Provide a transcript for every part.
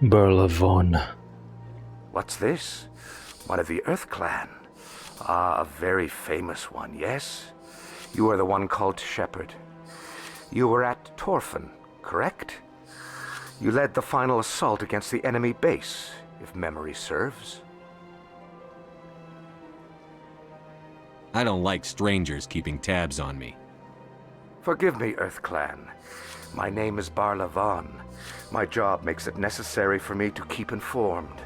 Burlavon. What's this? One of the Earth Clan. Ah, a very famous one, yes? You are the one called Shepherd. You were at Torfin, correct? You led the final assault against the enemy base, if memory serves. I don't like strangers keeping tabs on me. Forgive me, Earth Clan. My name is Barlavon. My job makes it necessary for me to keep informed.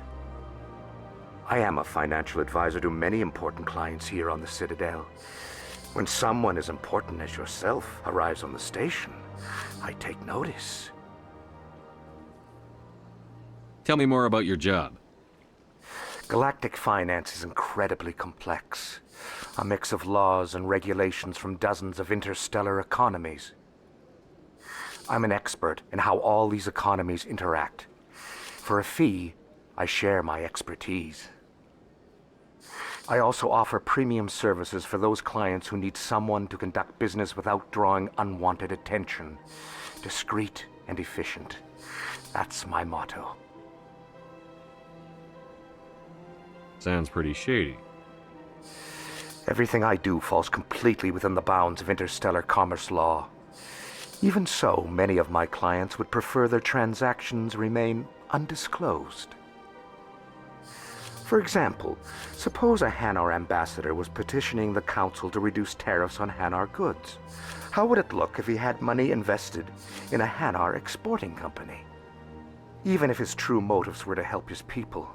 I am a financial advisor to many important clients here on the Citadel. When someone as important as yourself arrives on the station, I take notice. Tell me more about your job. Galactic finance is incredibly complex. A mix of laws and regulations from dozens of interstellar economies. I'm an expert in how all these economies interact. For a fee, I share my expertise. I also offer premium services for those clients who need someone to conduct business without drawing unwanted attention. Discreet and efficient. That's my motto. Sounds pretty shady. Everything I do falls completely within the bounds of interstellar commerce law. Even so, many of my clients would prefer their transactions remain undisclosed. For example, suppose a Hanar ambassador was petitioning the council to reduce tariffs on Hanar goods. How would it look if he had money invested in a Hanar exporting company? Even if his true motives were to help his people,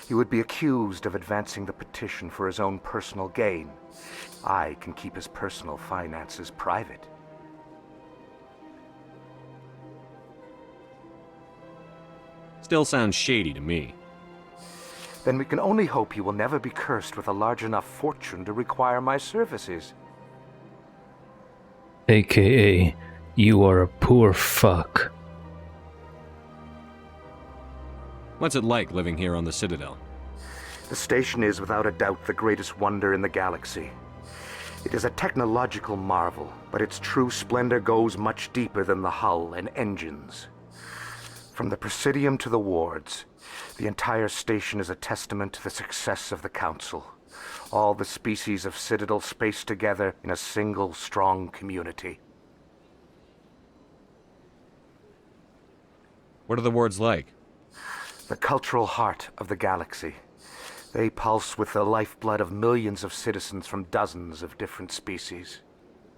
he would be accused of advancing the petition for his own personal gain. I can keep his personal finances private. Still sounds shady to me. Then we can only hope he will never be cursed with a large enough fortune to require my services. AKA, you are a poor fuck. What's it like living here on the Citadel? The station is without a doubt the greatest wonder in the galaxy. It is a technological marvel, but its true splendor goes much deeper than the hull and engines. From the Presidium to the wards, the entire station is a testament to the success of the Council. All the species of Citadel spaced together in a single strong community. What are the wards like? The cultural heart of the galaxy. They pulse with the lifeblood of millions of citizens from dozens of different species.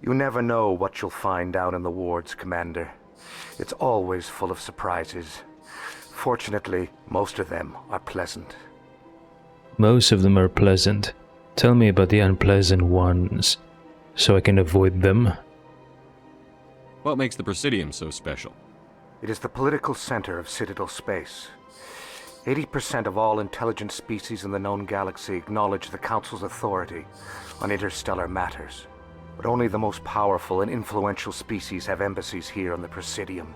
You never know what you'll find out in the wards, Commander. It's always full of surprises. Fortunately, most of them are pleasant. Most of them are pleasant. Tell me about the unpleasant ones, so I can avoid them. What makes the Presidium so special? It is the political center of Citadel space. 80% of all intelligent species in the known galaxy acknowledge the Council's authority on interstellar matters. But only the most powerful and influential species have embassies here on the Presidium.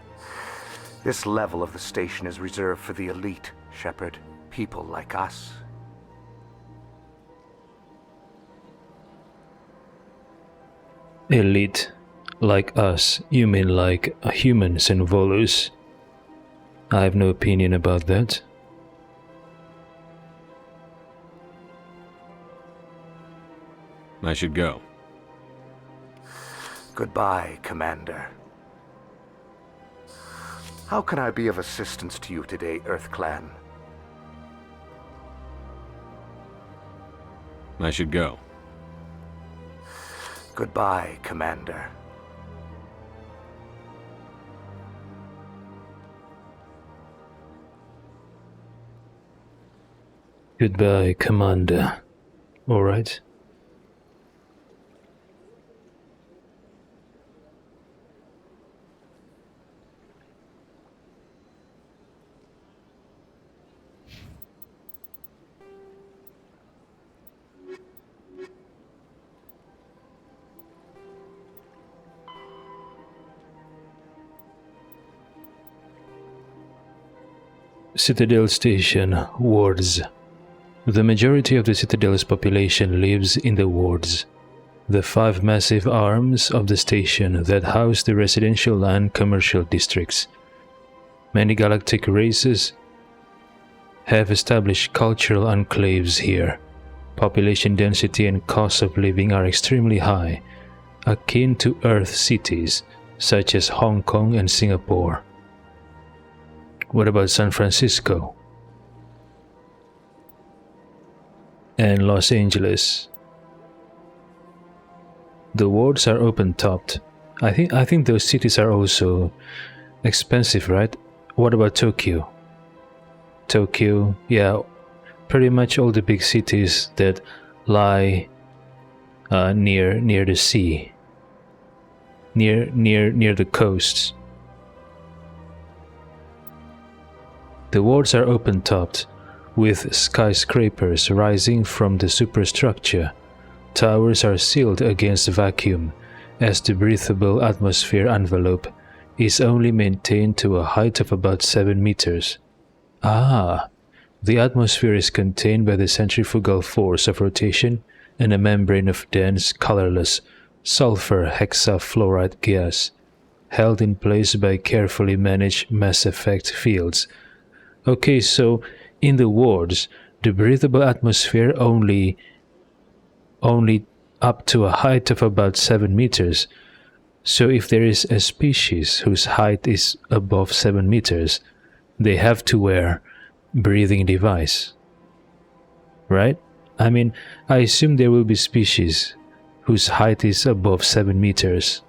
This level of the station is reserved for the elite, Shepard. People like us. Elite. Like us, you mean like humans and Volus? I have no opinion about that. I should go. Goodbye, Commander. How can I be of assistance to you today, Earth Clan? I should go. Goodbye, Commander. Goodbye, Commander. All right. Citadel Station, wards. The majority of the Citadel's population lives in the wards, the 5 massive arms of the station that house the residential and commercial districts. Many galactic races have established cultural enclaves here. Population density and cost of living are extremely high, akin to Earth cities such as Hong Kong and Singapore. What about San Francisco? And Los Angeles? The wards are open-topped. I think those cities are also expensive, right? What about Tokyo? Tokyo, yeah, pretty much all the big cities that lie near the sea, near the coasts. The wards are open-topped, with skyscrapers rising from the superstructure. Towers are sealed against vacuum, as the breathable atmosphere envelope is only maintained to a height of about 7 meters. Ah, the atmosphere is contained by the centrifugal force of rotation and a membrane of dense, colorless sulfur hexafluoride gas, held in place by carefully managed mass effect fields. Okay, so in the wards, the breathable atmosphere only up to a height of about 7 meters. So if there is a species whose height is above 7 meters, they have to wear breathing device. Right? I mean, I assume there will be species whose height is above 7 meters.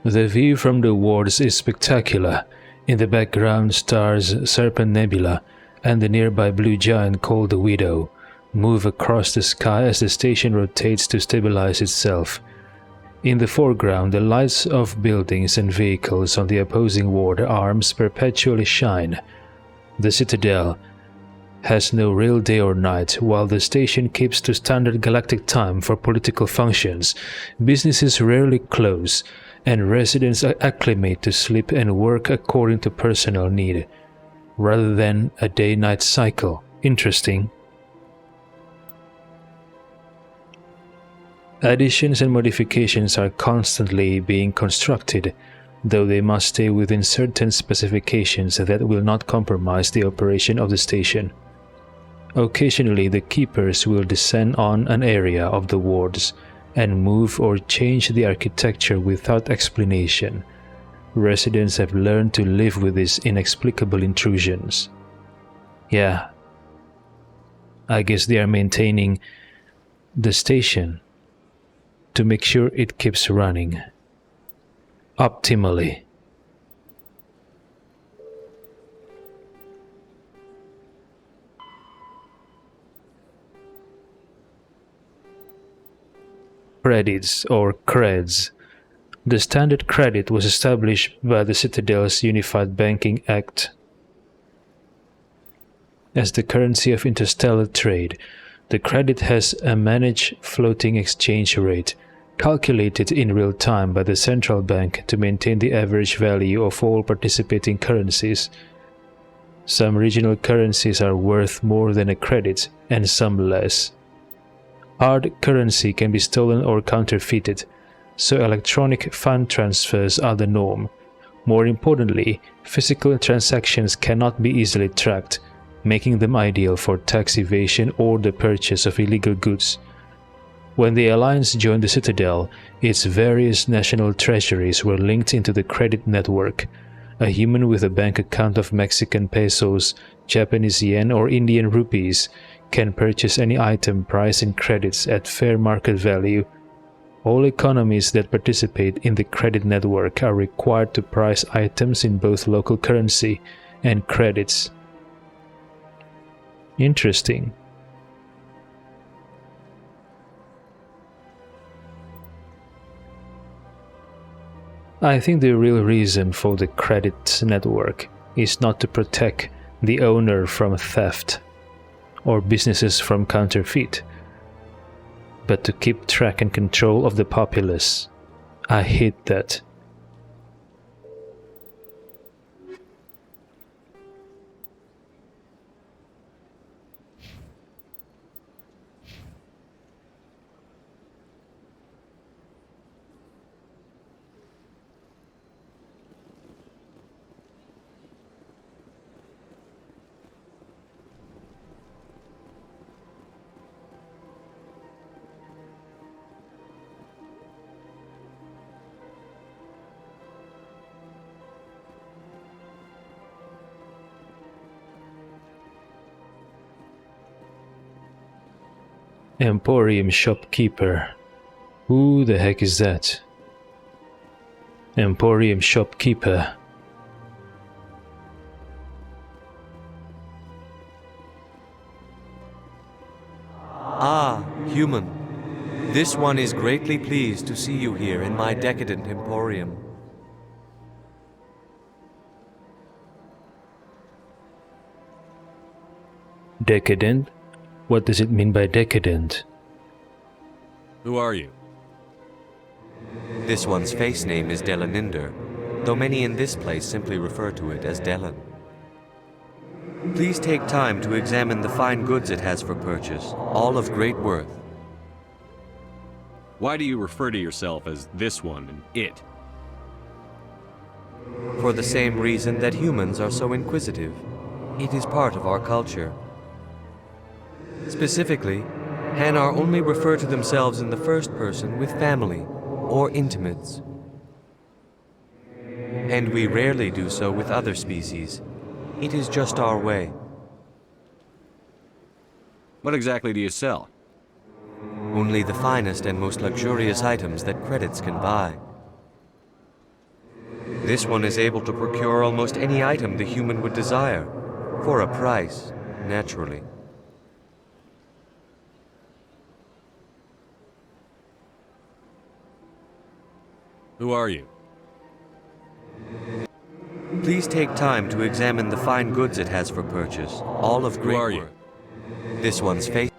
The view from the wards is spectacular. In the background, stars Serpent Nebula and the nearby blue giant called the Widow move across the sky as the station rotates to stabilize itself. In the foreground, the lights of buildings and vehicles on the opposing ward arms perpetually shine. The Citadel has no real day or night, while the station keeps to standard galactic time for political functions. Businesses rarely close, and residents acclimate to sleep and work according to personal need, rather than a day-night cycle. Interesting. Additions and modifications are constantly being constructed, though they must stay within certain specifications that will not compromise the operation of the station. Occasionally, the keepers will descend on an area of the wards and move or change the architecture without explanation. Residents have learned to live with these inexplicable intrusions. Yeah, I guess they are maintaining the station to make sure it keeps running optimally. Credits or creds. The standard credit was established by the Citadel's Unified Banking Act as the currency of interstellar trade. The credit has a managed floating exchange rate, calculated in real time by the central bank to maintain the average value of all participating currencies. Some regional currencies are worth more than a credit, and some less. Hard currency can be stolen or counterfeited, so electronic fund transfers are the norm. More importantly, physical transactions cannot be easily tracked, making them ideal for tax evasion or the purchase of illegal goods. When the Alliance joined the Citadel, its various national treasuries were linked into the credit network. A human with a bank account of Mexican pesos, Japanese yen, or Indian rupees can purchase any item priced in credits at fair market value. All economies that participate in the credit network are required to price items in both local currency and credits. Interesting. I think the real reason for the credit network is not to protect the owner from theft or businesses from counterfeit, but to keep track and control of the populace. I hate that. Emporium shopkeeper. Who the heck is that? Emporium shopkeeper. Ah, human. This one is greatly pleased to see you here in my decadent emporium. Decadent? What does it mean by decadent? Who are you? This one's face name is Delaninder, though many in this place simply refer to it as Delan. Please take time to examine the fine goods it has for purchase, all of great worth. Why do you refer to yourself as this one and it? For the same reason that humans are so inquisitive. It is part of our culture. Specifically, Hanar only refer to themselves in the first person with family or intimates. And we rarely do so with other species. It is just our way. What exactly do you sell? Only the finest and most luxurious items that credits can buy. This one is able to procure almost any item the human would desire, for a price, naturally. Who are you? Please take time to examine the fine goods it has for purchase, all of great Who are you? worth. This one's face.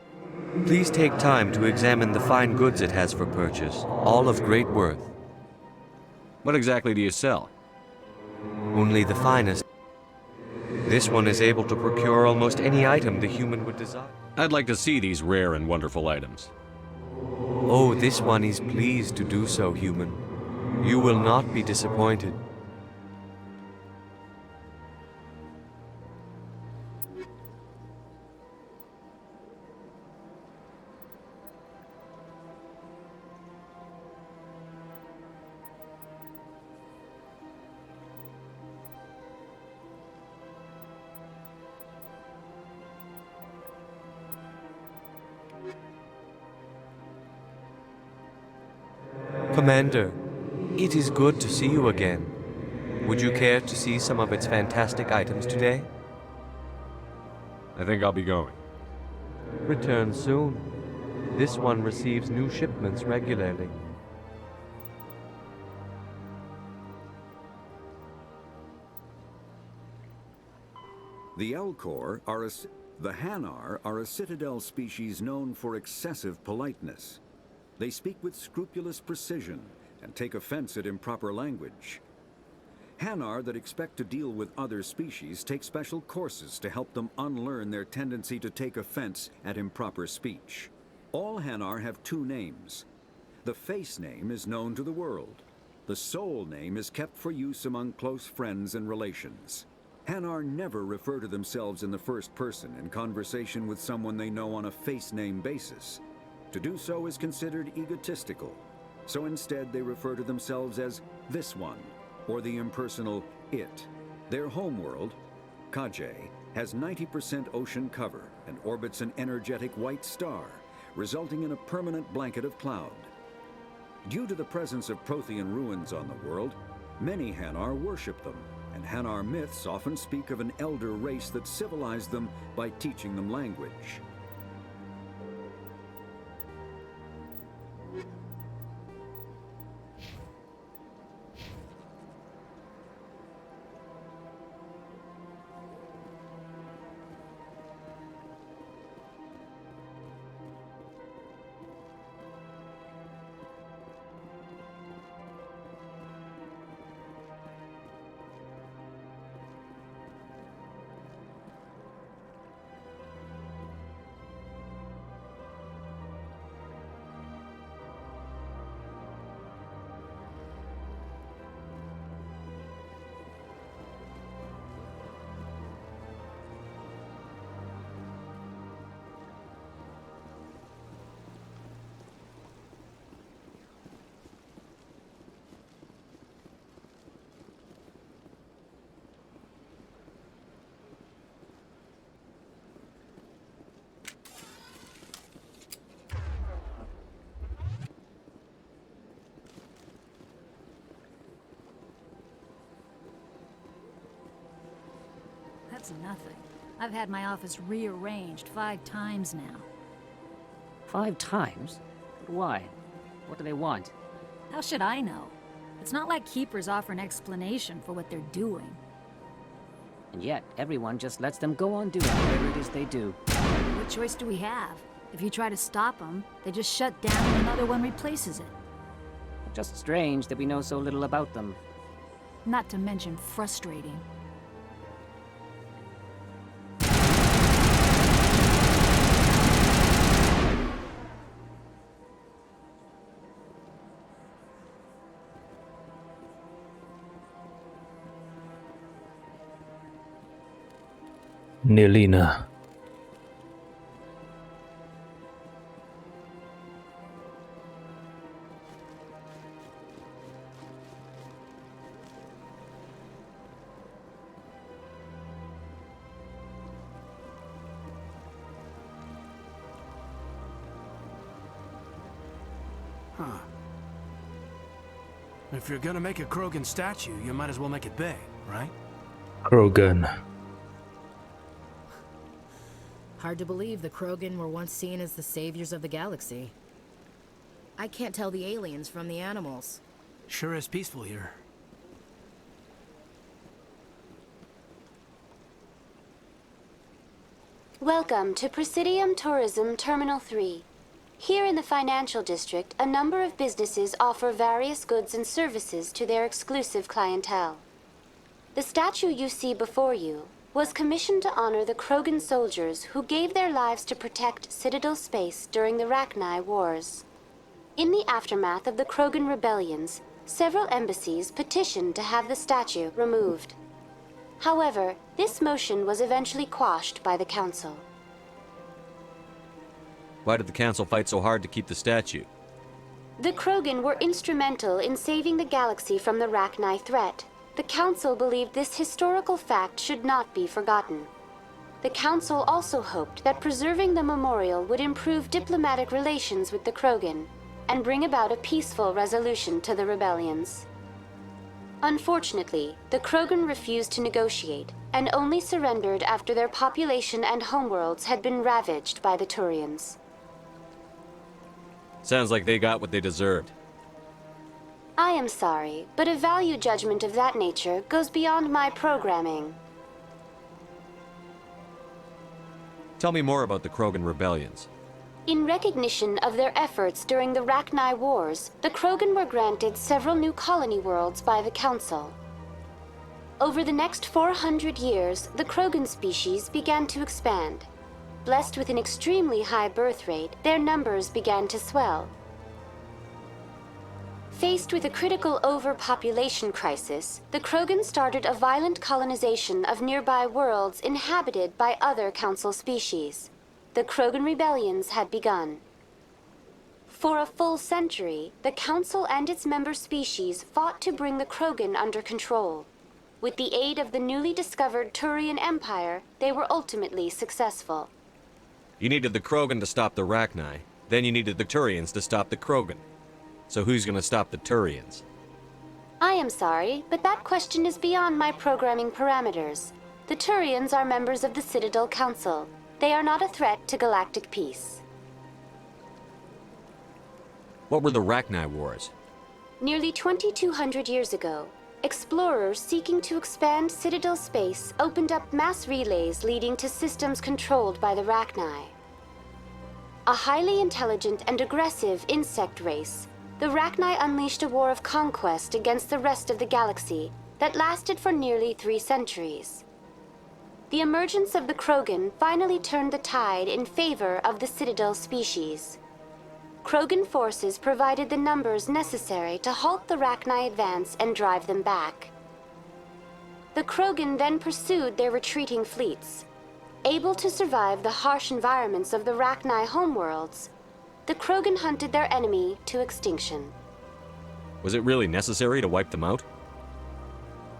Please take time to examine the fine goods it has for purchase, all of great worth. What exactly do you sell? Only the finest. This one is able to procure almost any item the human would desire. I'd like to see these rare and wonderful items. Oh, this one is pleased to do so, human. You will not be disappointed. Commander, it is good to see you again. Would you care to see some of its fantastic items today? I think I'll be going. Return soon. This one receives new shipments regularly. The Elcor are the Hanar are a citadel species known for excessive politeness. They speak with scrupulous precision and take offense at improper language. Hanar that expect to deal with other species take special courses to help them unlearn their tendency to take offense at improper speech. All Hanar have two names. The face name is known to the world. The soul name is kept for use among close friends and relations. Hanar never refer to themselves in the first person in conversation with someone they know on a face name basis. To do so is considered egotistical, so instead they refer to themselves as this one, or the impersonal it. Their homeworld, Kajay, has 90% ocean cover and orbits an energetic white star, resulting in a permanent blanket of cloud. Due to the presence of Prothean ruins on the world, many Hanar worship them, and Hanar myths often speak of an elder race that civilized them by teaching them language. That's nothing. I've had my office rearranged 5 times now. 5 times? But why? What do they want? How should I know? It's not like Keepers offer an explanation for what they're doing. And yet, everyone just lets them go on doing whatever it is they do. What choice do we have? If you try to stop them, they just shut down and another one replaces it. Just strange that we know so little about them. Not to mention frustrating. Nelina. If you're gonna make a Krogan statue, you might as well make it big, right? Krogan. Hard to believe the Krogan were once seen as the saviors of the galaxy. I can't tell the aliens from the animals. Sure is peaceful here. Welcome to Presidium Tourism Terminal 3. Here in the financial district, a number of businesses offer various goods and services to their exclusive clientele. The statue you see before you was commissioned to honor the Krogan soldiers who gave their lives to protect Citadel space during the Rachni Wars. In the aftermath of the Krogan rebellions, several embassies petitioned to have the statue removed. However, this motion was eventually quashed by the Council. Why did the Council fight so hard to keep the statue? The Krogan were instrumental in saving the galaxy from the Rachni threat. The Council believed this historical fact should not be forgotten. The Council also hoped that preserving the memorial would improve diplomatic relations with the Krogan and bring about a peaceful resolution to the rebellions. Unfortunately, the Krogan refused to negotiate and only surrendered after their population and homeworlds had been ravaged by the Turians. Sounds like they got what they deserved. I am sorry, but a value judgment of that nature goes beyond my programming. Tell me more about the Krogan rebellions. In recognition of their efforts during the Rachni Wars, the Krogan were granted several new colony worlds by the Council. Over the next 400 years, the Krogan species began to expand. Blessed with an extremely high birth rate, their numbers began to swell. Faced with a critical overpopulation crisis, the Krogan started a violent colonization of nearby worlds inhabited by other Council species. The Krogan rebellions had begun. For a full century, the Council and its member species fought to bring the Krogan under control. With the aid of the newly discovered Turian Empire, they were ultimately successful. You needed the Krogan to stop the Rachni, then you needed the Turians to stop the Krogan. So who's gonna stop the Turians? I am sorry, but that question is beyond my programming parameters. The Turians are members of the Citadel Council. They are not a threat to galactic peace. What were the Rachni Wars? Nearly 2,200 years ago, explorers seeking to expand Citadel space opened up mass relays leading to systems controlled by the Rachni. A highly intelligent and aggressive insect race, the Rachni unleashed a war of conquest against the rest of the galaxy that lasted for nearly 3 centuries. The emergence of the Krogan finally turned the tide in favor of the Citadel species. Krogan forces provided the numbers necessary to halt the Rachni advance and drive them back. The Krogan then pursued their retreating fleets. Able to survive the harsh environments of the Rachni homeworlds, the Krogan hunted their enemy to extinction. Was it really necessary to wipe them out?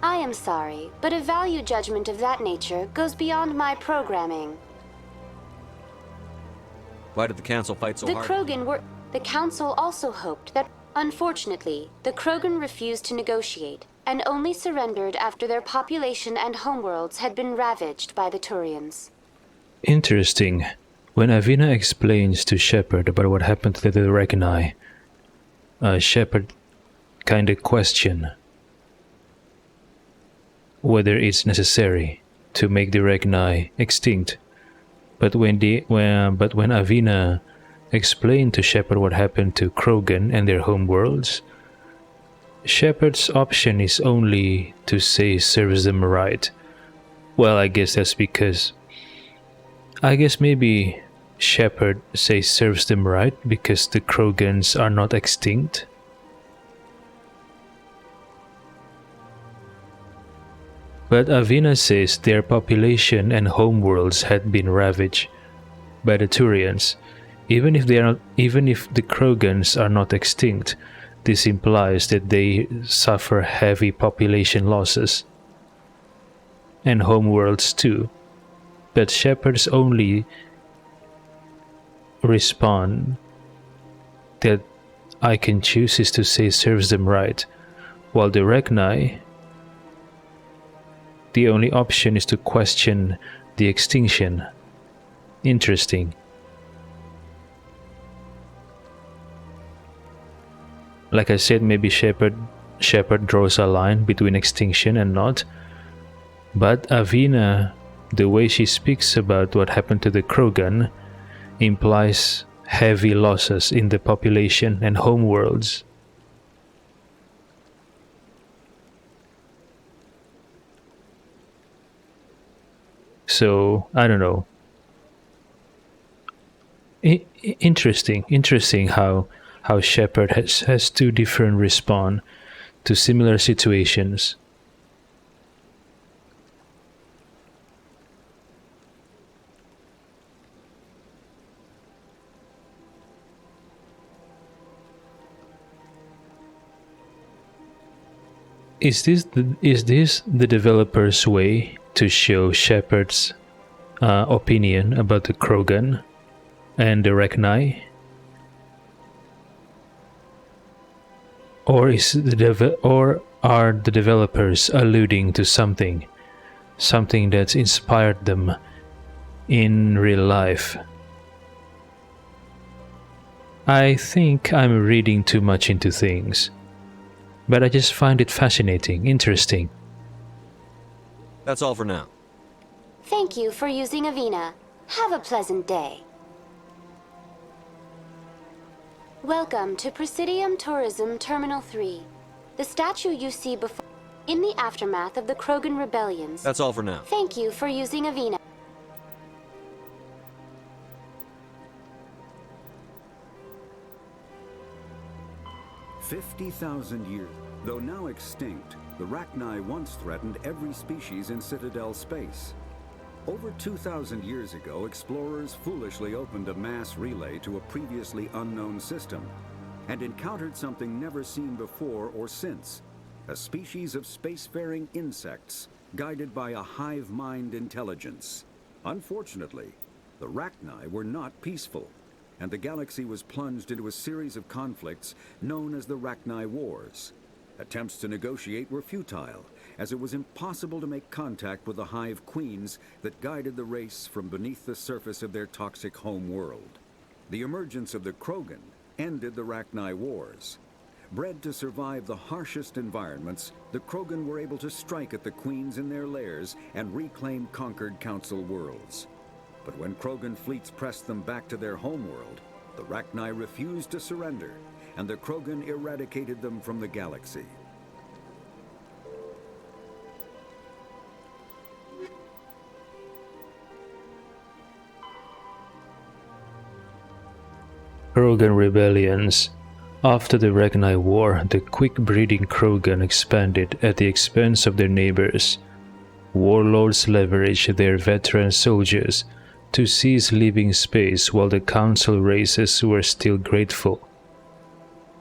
I am sorry, but a value judgment of that nature goes beyond my programming. Why did the Council fight so hard? The Council also hoped that, unfortunately, the Krogan refused to negotiate and only surrendered after their population and homeworlds had been ravaged by the Turians. Interesting. When Avina explains to Shepard about what happened to the Rachni, Shepard kinda question whether it's necessary to make the Rachni extinct. But when Avina explained to Shepard what happened to Krogan and their homeworlds, Shepard's option is only to say serves them right. Well, I guess that's because... I guess maybe Shepard says serves them right because the Krogans are not extinct. But Avina says their population and homeworlds had been ravaged by the Turians. Even if the Krogans are not extinct, this implies that they suffer heavy population losses. And homeworlds too. But Shepard's only response that I can choose is to say serves them right, while the Rachni, the only option is to question the extinction. Interesting. Like I said, maybe Shepard draws a line between extinction and not. But Avina, the way she speaks about what happened to the Krogan, implies heavy losses in the population and homeworlds. So, I don't know. Interesting how Shepard has two different response to similar situations. Is this the developer's way to show Shepard's opinion about the Krogan and the Rachni? Or are the developers alluding to something that's inspired them in real life? I think I'm reading too much into things, but I just find it fascinating, interesting. That's all for now. Thank you for using Avina. Have a pleasant day. Welcome to Presidium Tourism Terminal 3. The statue you see before in the aftermath of the Krogan rebellions. That's all for now. Thank you for using Avina. 50,000 years. Though now extinct, the Rachni once threatened every species in Citadel space. Over 2,000 years ago, explorers foolishly opened a mass relay to a previously unknown system and encountered something never seen before or since, a species of spacefaring insects guided by a hive mind intelligence. Unfortunately, the Rachni were not peaceful, and the galaxy was plunged into a series of conflicts known as the Rachni Wars. Attempts to negotiate were futile, as it was impossible to make contact with the hive queens that guided the race from beneath the surface of their toxic home world. The emergence of the Krogan ended the Rachni Wars. Bred to survive the harshest environments, the Krogan were able to strike at the queens in their lairs and reclaim conquered Council worlds. But when Krogan fleets pressed them back to their homeworld, the Rachni refused to surrender, and the Krogan eradicated them from the galaxy. Krogan rebellions. After the Rachni War, the quick-breeding Krogan expanded at the expense of their neighbors. Warlords leveraged their veteran soldiers to seize living space while the Council races were still grateful.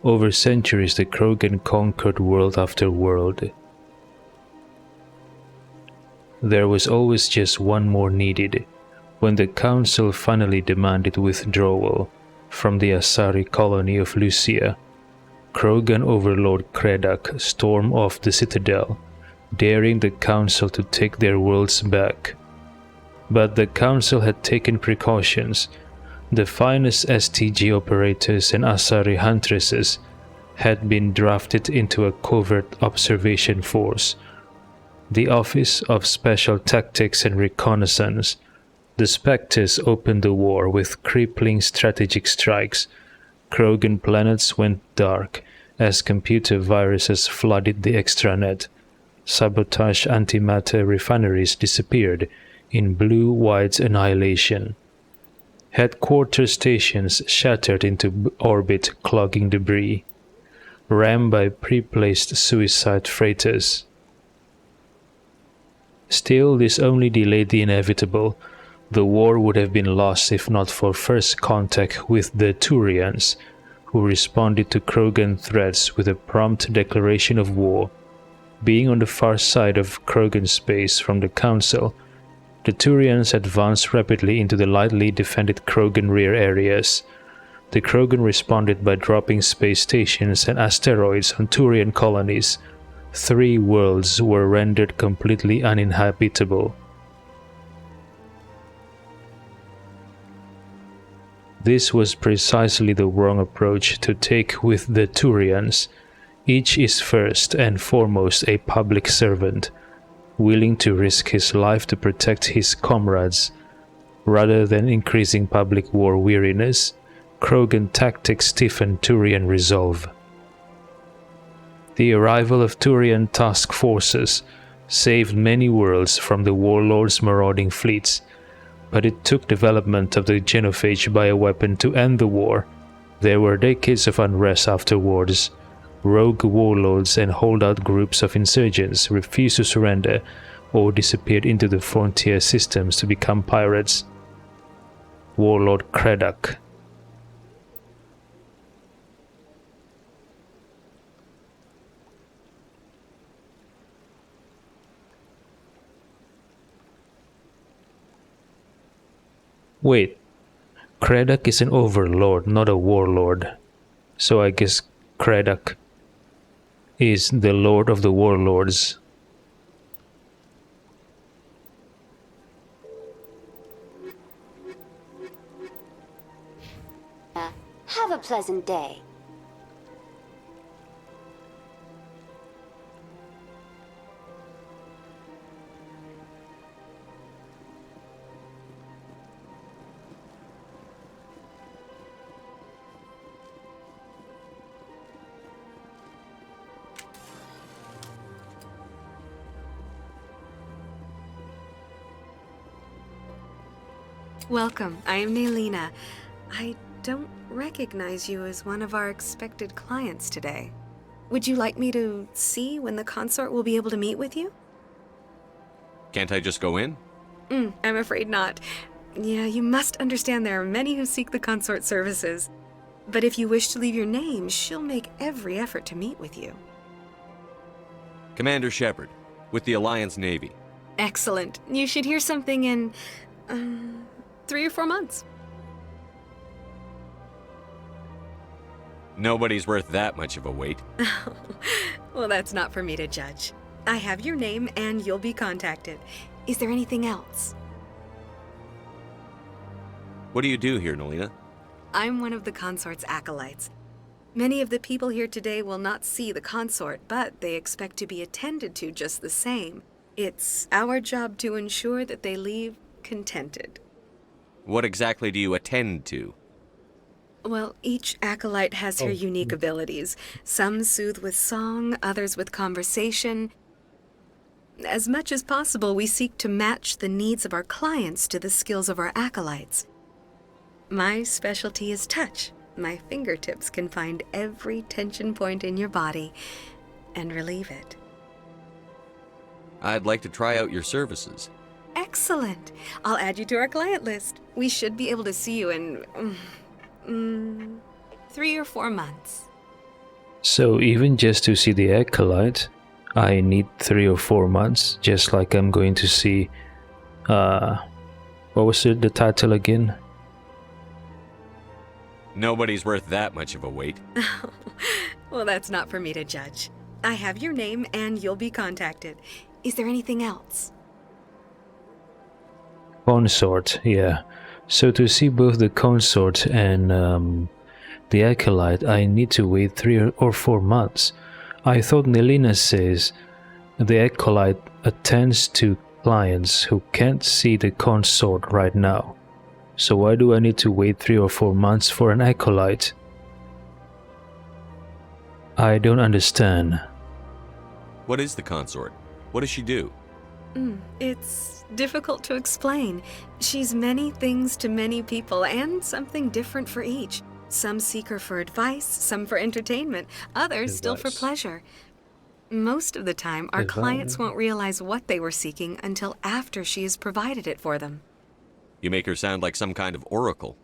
Over centuries, the Krogan conquered world after world. There was always just one more needed. When the Council finally demanded withdrawal from the Asari colony of Lucia, Krogan Overlord Kredak storm off the Citadel, daring the Council to take their worlds back. But the Council had taken precautions. The finest STG operators and Asari huntresses had been drafted into a covert observation force, the Office of Special Tactics and Reconnaissance. The Spectres opened the war with crippling strategic strikes. Krogan planets went dark as computer viruses flooded the extranet. Sabotage antimatter refineries disappeared in blue-white annihilation. Headquarters stations shattered into orbit, clogging debris, rammed by pre-placed suicide freighters. Still, this only delayed the inevitable. The war would have been lost if not for first contact with the Turians, who responded to Krogan threats with a prompt declaration of war. Being on the far side of Krogan space from the Council, the Turians advanced rapidly into the lightly defended Krogan rear areas. The Krogan responded by dropping space stations and asteroids on Turian colonies. 3 worlds were rendered completely uninhabitable. This was precisely the wrong approach to take with the Turians. Each is first and foremost a public servant, willing to risk his life to protect his comrades. Rather than increasing public war weariness, Krogan tactics stiffened Turian resolve. The arrival of Turian task forces saved many worlds from the warlords' marauding fleets, but it took development of the genophage bioweapon to end the war. There were decades of unrest afterwards. Rogue warlords and holdout groups of insurgents refused to surrender or disappeared into the frontier systems to become pirates. Warlord Kredak. Wait, Kredak is an overlord, not a warlord. So I guess Kredak is the lord of the warlords. Have a pleasant day. Welcome, I am Naylina. I don't recognize you as one of our expected clients today. Would you like me to see when the consort will be able to meet with you? Can't I just go in? I'm afraid not. Yeah, you must understand there are many who seek the consort services. But if you wish to leave your name, she'll make every effort to meet with you. Commander Shepard, with the Alliance Navy. Excellent. You should hear something in 3 or 4 months. Nobody's worth that much of a wait. Well, that's not for me to judge. I have your name and you'll be contacted. Is there anything else? What do you do here, Naylina? I'm one of the consort's acolytes. Many of the people here today will not see the consort, but they expect to be attended to just the same. It's our job to ensure that they leave contented. What exactly do you attend to? Well, each acolyte has her unique abilities. Some soothe with song, others with conversation. As much as possible, we seek to match the needs of our clients to the skills of our acolytes. My specialty is touch. My fingertips can find every tension point in your body and relieve it. I'd like to try out your services. Excellent. I'll add you to our client list. We should be able to see you in 3 or 4 months. So even just to see the acolyte, I need 3 or 4 months, just like I'm going to see, what was the title again? Nobody's worth that much of a wait. Well, that's not for me to judge. I have your name and you'll be contacted. Is there anything else? Consort, yeah. So to see both the consort and the acolyte, I need to wait 3 or 4 months. I thought Nelina says the acolyte attends to clients who can't see the consort right now. So why do I need to wait 3 or 4 months for an acolyte? I don't understand. What is the consort? What does she do? It's difficult to explain. She's many things to many people and something different for each. Some seek her for advice, some for entertainment, others still for pleasure. Most of the time, our clients won't realize what they were seeking until after she has provided it for them. You make her sound like some kind of oracle.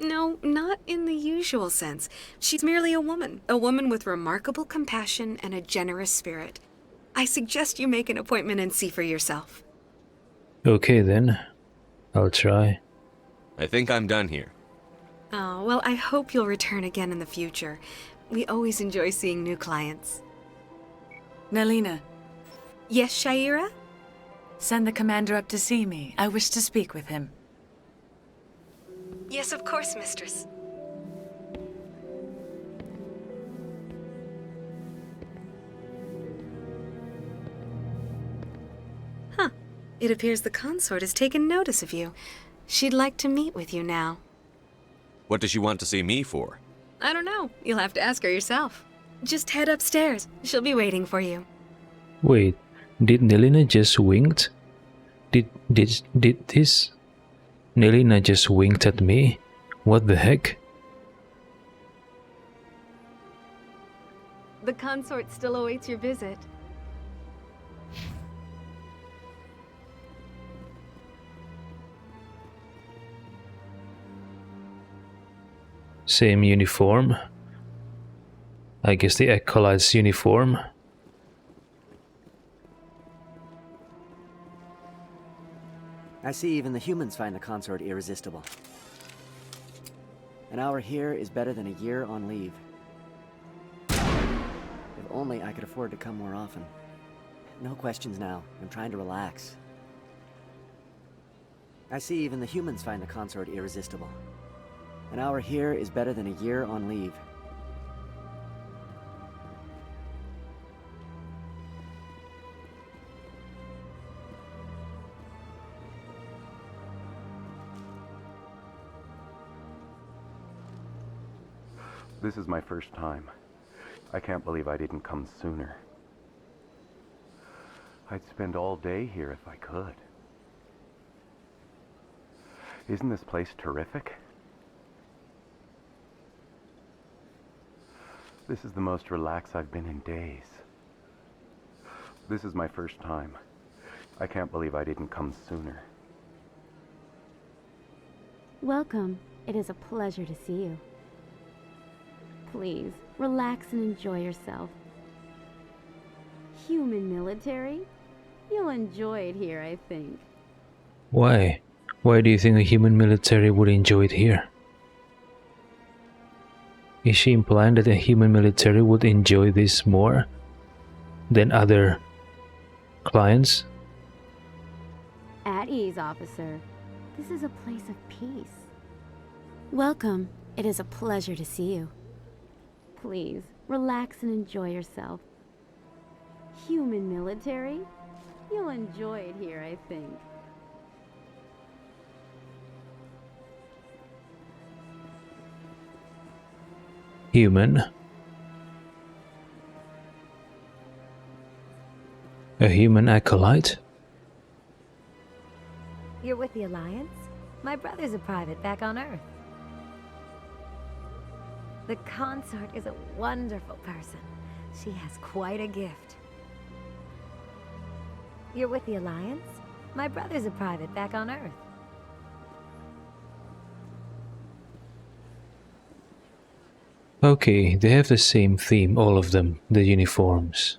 No, not in the usual sense. She's merely a woman with remarkable compassion and a generous spirit. I suggest you make an appointment and see for yourself. Okay then, I'll try. I think I'm done here. Oh, well, I hope you'll return again in the future. We always enjoy seeing new clients. Nelina, Yes, Shaira? send the commander up to see me. I wish to speak with him. Yes, of course, mistress. Huh. It appears the consort has taken notice of you. She'd like to meet with you now. What does she want to see me for? I don't know. You'll have to ask her yourself. Just head upstairs. She'll be waiting for you. Wait, did Nelina just winked? Did this? Nelina just winked at me? What the heck? The consort still awaits your visit. Same uniform. I guess the acolyte's uniform. I see even the humans find the consort irresistible. An hour here is better than a year on leave. If only I could afford to come more often. No questions now. I'm trying to relax. I see even the humans find the consort irresistible. An hour here is better than a year on leave. This is my first time. I can't believe I didn't come sooner. I'd spend all day here if I could. Isn't this place terrific? This is the most relaxed I've been in days. This is my first time. I can't believe I didn't come sooner. Welcome. It is a pleasure to see you. Please, relax and enjoy yourself. Human military? You'll enjoy it here, I think. Why? Why do you think a human military would enjoy it here? Is she implying that a human military would enjoy this more than other clients? At ease, officer. This is a place of peace. Welcome. It is a pleasure to see you. Please, relax and enjoy yourself. Human military? You'll enjoy it here, I think. Human? A human acolyte? You're with the Alliance? My brother's a private back on Earth. The consort is a wonderful person. She has quite a gift. You're with the Alliance? My brother's a private back on Earth. Okay, they have the same theme, all of them, the uniforms.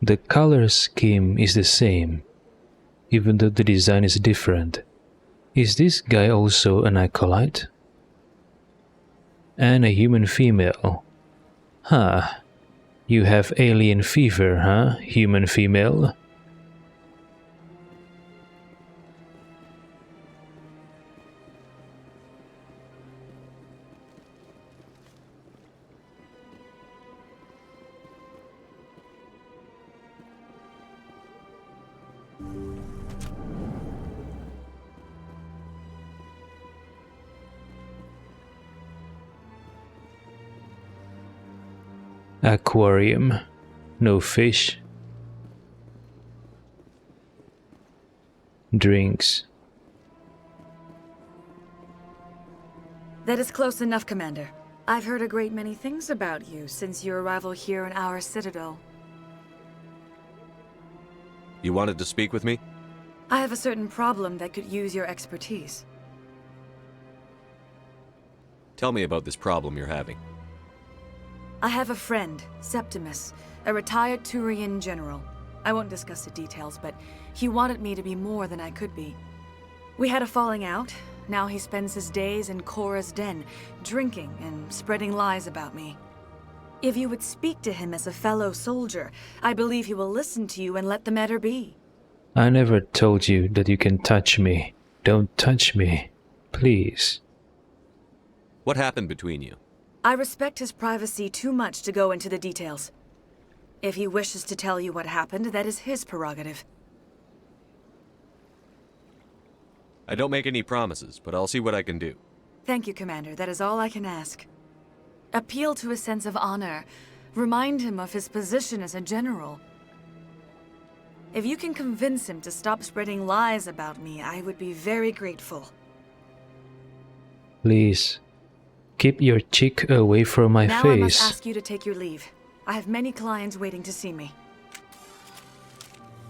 The color scheme is the same, even though the design is different. Is this guy also an acolyte? And a human female. Huh. You have alien fever, huh, human female? Aquarium. No fish. Drinks. That is close enough, Commander. I've heard a great many things about you since your arrival here in our citadel. You wanted to speak with me? I have a certain problem that could use your expertise. Tell me about this problem you're having. I have a friend, Septimus, a retired Turian general. I won't discuss the details, but he wanted me to be more than I could be. We had a falling out. Now he spends his days in Cora's den, drinking and spreading lies about me. If you would speak to him as a fellow soldier, I believe he will listen to you and let the matter be. I never told you that you can touch me. Don't touch me. Please. What happened between you? I respect his privacy too much to go into the details. If he wishes to tell you what happened, that is his prerogative. I don't make any promises, but I'll see what I can do. Thank you, Commander. That is all I can ask. Appeal to his sense of honor. Remind him of his position as a general. If you can convince him to stop spreading lies about me, I would be very grateful. Please. Keep your cheek away from my now face. I must ask you to take your leave. I have many clients waiting to see me.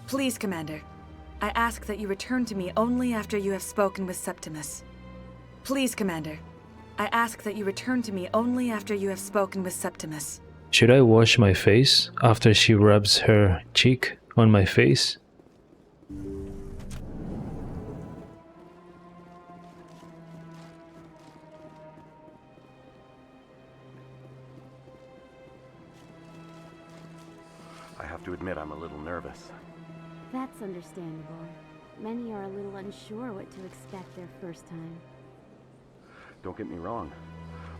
Please, Commander. I ask that you return to me only after you have spoken with Septimus. Please, Commander. I ask that you return to me only after you have spoken with Septimus. Should I wash my face after she rubs her cheek on my face? I have to admit I'm a little nervous. That's understandable. Many are a little unsure what to expect their first time. Don't get me wrong.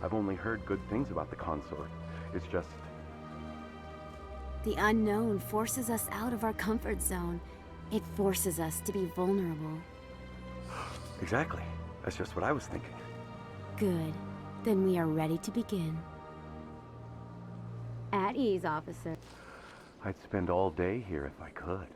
I've only heard good things about the consort. It's just... The unknown forces us out of our comfort zone. It forces us to be vulnerable. Exactly. That's just what I was thinking. Good. Then we are ready to begin. At ease, officer. I'd spend all day here if I could.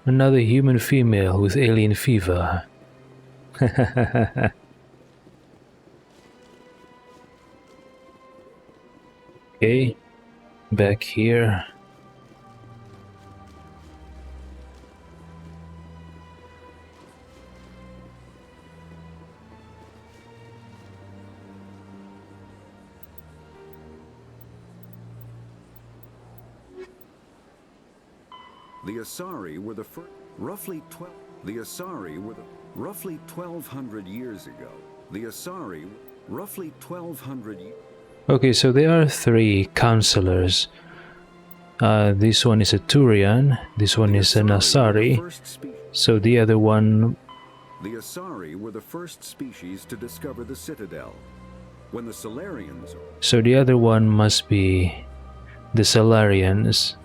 Another human female with alien fever. Okay, back here. The Asari were the first, roughly 1,200 years ago. The Asari, roughly 1,200 years. Okay, so there are three counselors. This one is a Turian, this one is an Asari, so the other one... The Asari were the first species to discover the Citadel. When the Solarians... So the other one must be the Solarians.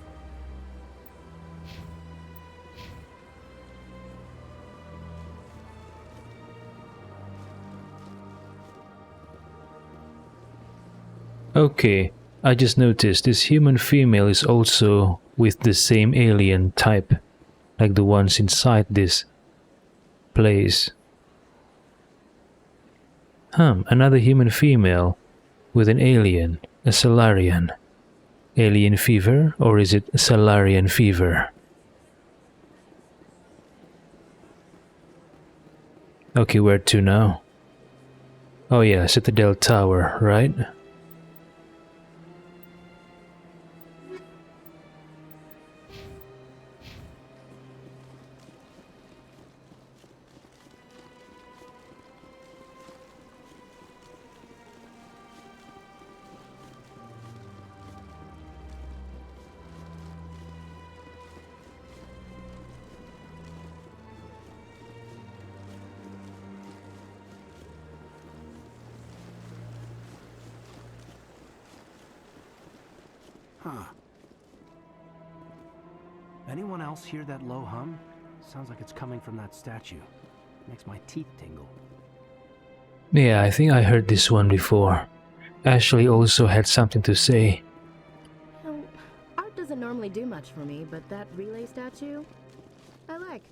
Okay, I just noticed this human female is also with the same alien type, like the ones inside this place. Another human female with an alien, a Salarian. Alien fever, or is it Salarian fever? Okay, where to now? Oh yeah, Citadel Tower, right? Huh. Anyone else hear that low hum? Sounds like it's coming from that statue. Makes my teeth tingle. Yeah, I think I heard this one before. Ashley also had something to say. Art doesn't normally do much for me, but that relay statue, I like.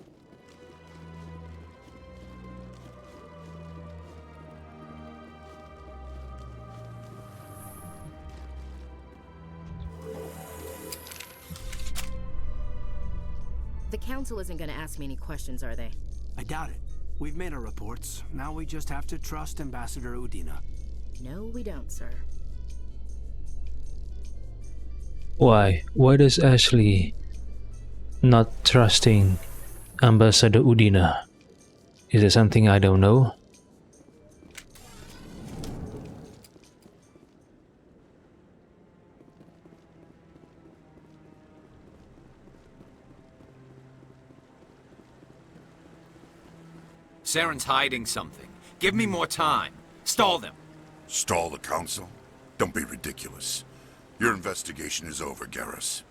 The council isn't gonna ask me any questions, are they? I doubt it. We've made our reports. Now we just have to trust Ambassador Udina. No, we don't, sir. Why? Why does Ashley not trusting Ambassador Udina? Is there something I don't know? Saren's hiding something. Give me more time. Stall them. Stall the council? Don't be ridiculous. Your investigation is over, Garrus.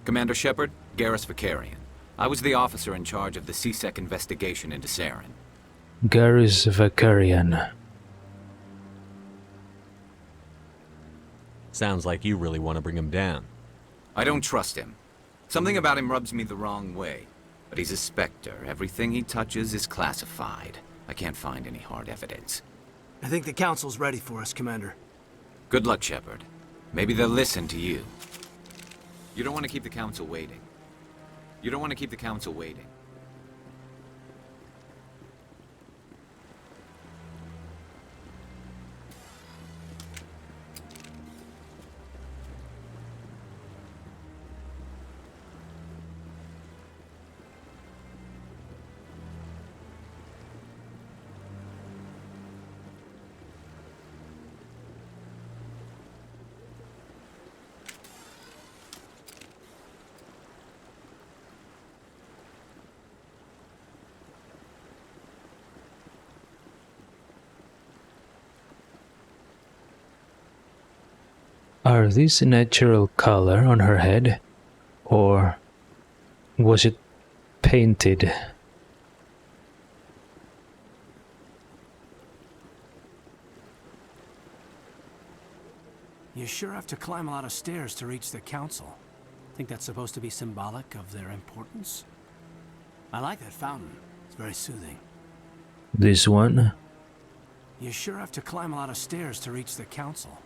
Commander Shepard, Garrus Vicarian. I was the officer in charge of the CSEC investigation into Saren. Garrus Vicarian. Sounds like you really want to bring him down. I don't trust him. Something about him rubs me the wrong way. But he's a Spectre. Everything he touches is classified. I can't find any hard evidence. I think the council's ready for us, Commander. Good luck, Shepard. Maybe they'll listen to you. You don't want to keep the council waiting. You don't want to keep the council waiting. Are these natural color on her head? Or was it painted? You sure have to climb a lot of stairs to reach the council. Think that's supposed to be symbolic of their importance? I like that fountain. It's very soothing. This one? You sure have to climb a lot of stairs to reach the council.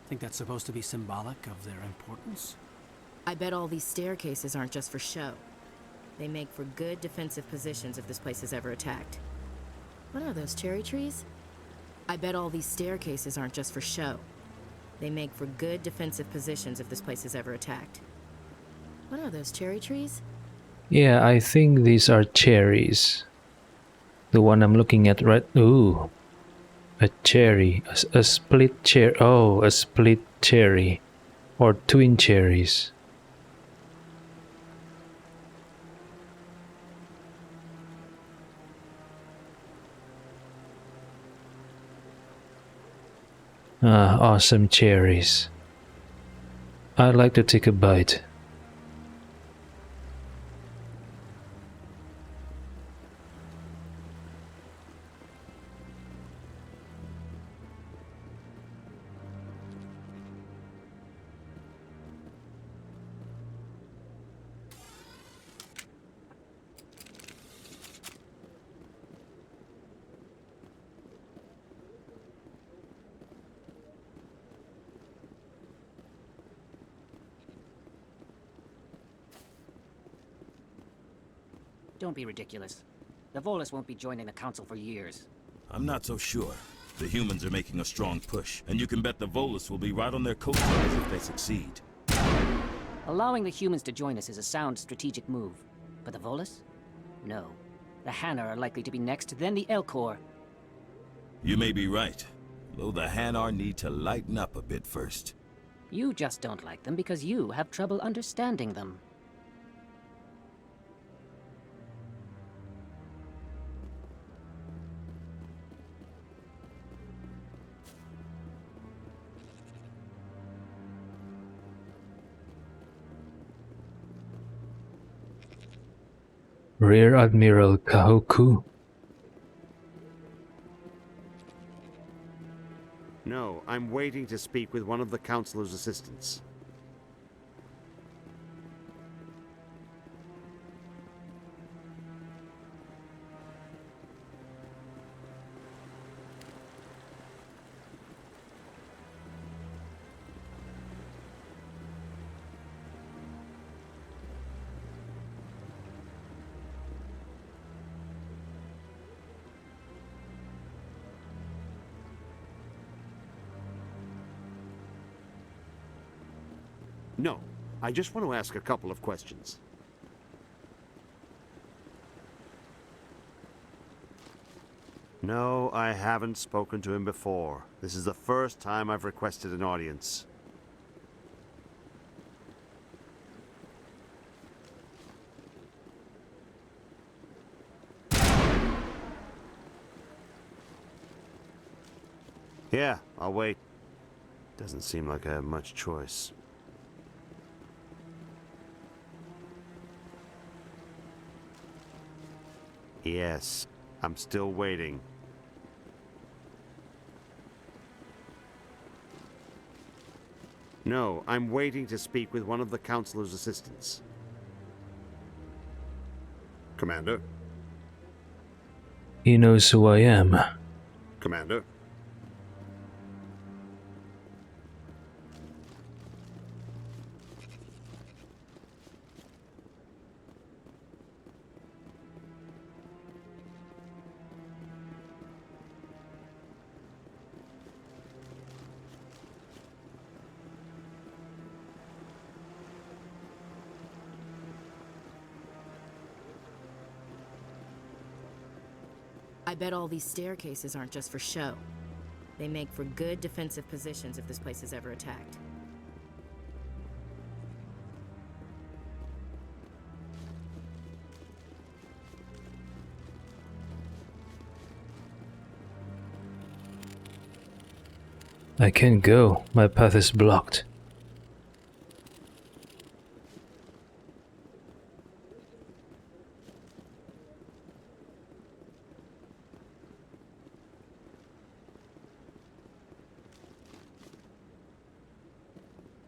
Think that's supposed to be symbolic of their importance? I bet all these staircases aren't just for show. They make for good defensive positions if this place is ever attacked. What are those, cherry trees? I bet all these staircases aren't just for show. They make for good defensive positions if this place is ever attacked. What are those, cherry trees? Yeah, I think these are cherries. The one I'm looking at right... Ooh. A cherry. A split cherry. Oh, a split cherry. Or twin cherries. Ah, awesome cherries. I'd like to take a bite. don't be ridiculous. The Volus won't be joining the Council for years. I'm not so sure. The humans are making a strong push, and you can bet the Volus will be right on their coattails if they succeed. Allowing the humans to join us is a sound strategic move. But the Volus? No. The Hanar are likely to be next, then the Elcor. You may be right, though the Hanar need to lighten up a bit first. You just don't like them because you have trouble understanding them. Rear Admiral Kahoku. No, I'm waiting to speak with one of the Councilor's assistants. No, I just want to ask a couple of questions. No, I haven't spoken to him before. This is the first time I've requested an audience. Yeah, I'll wait. Doesn't seem like I have much choice. Yes, I'm still waiting. No, I'm waiting to speak with one of the Councilor's assistants. Commander? He knows who I am. Commander? I bet all these staircases aren't just for show. They make for good defensive positions if this place is ever attacked. I can't go. My path is blocked.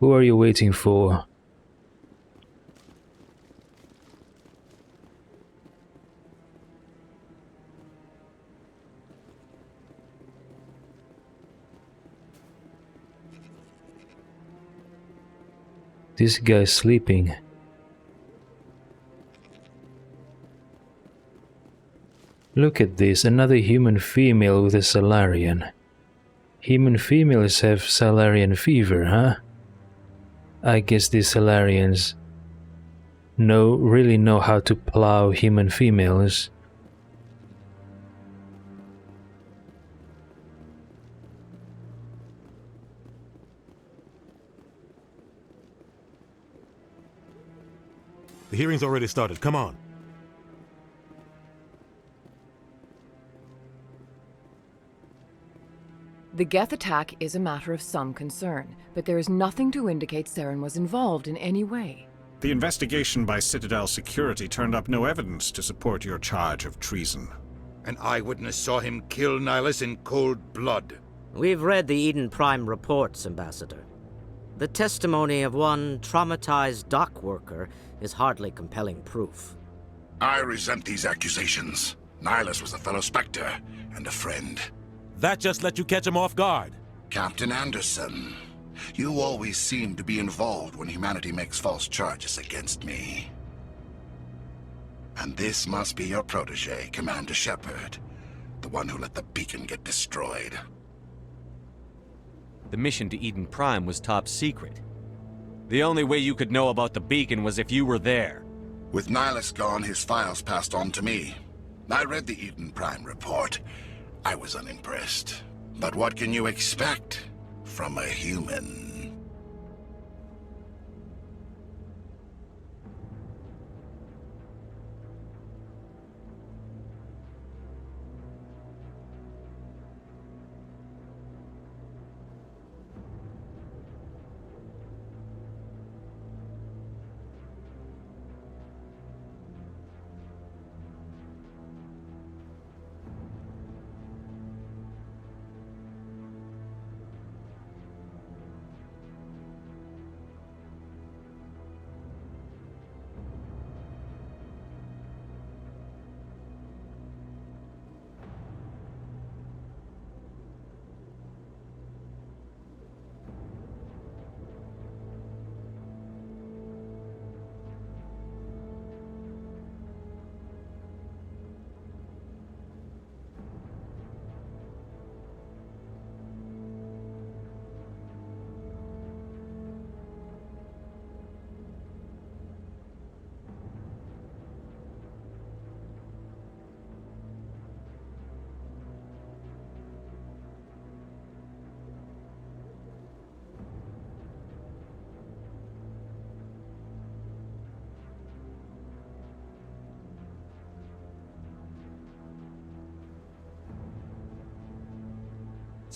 Who are you waiting for? This guy's sleeping. Look at this, another human female with a Salarian. Human females have Salarian fever, huh? I guess these Salarians really know how to plow human females. The hearing's already started. Come on. The Geth attack is a matter of some concern, but there is nothing to indicate Saren was involved in any way. The investigation by Citadel Security turned up no evidence to support your charge of treason. An eyewitness saw him kill Nihilus in cold blood. We've read the Eden Prime reports, Ambassador. The testimony of one traumatized dock worker is hardly compelling proof. I resent these accusations. Nihilus was a fellow Spectre and a friend. That just let you catch him off guard. Captain Anderson, you always seem to be involved when humanity makes false charges against me. And this must be your protege, Commander Shepard. The one who let the beacon get destroyed. The mission to Eden Prime was top secret. The only way you could know about the beacon was if you were there. With Nihilus gone, his files passed on to me. I read the Eden Prime report. I was unimpressed. But what can you expect from a human?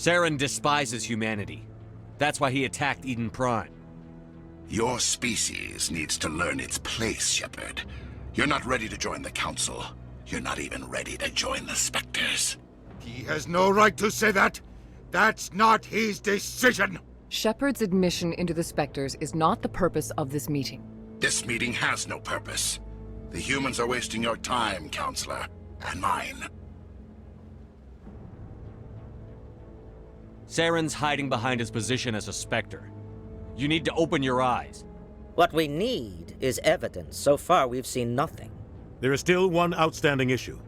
Saren despises humanity. That's why he attacked Eden Prime. Your species needs to learn its place, Shepard. You're not ready to join the Council. You're not even ready to join the Spectres. He has no right to say that. That's not his decision. Shepard's admission into the Spectres is not the purpose of this meeting. This meeting has no purpose. The humans are wasting your time, Counselor, and mine. Saren's hiding behind his position as a Spectre. You need to open your eyes. What we need is evidence. So far, we've seen nothing. There is still one outstanding issue.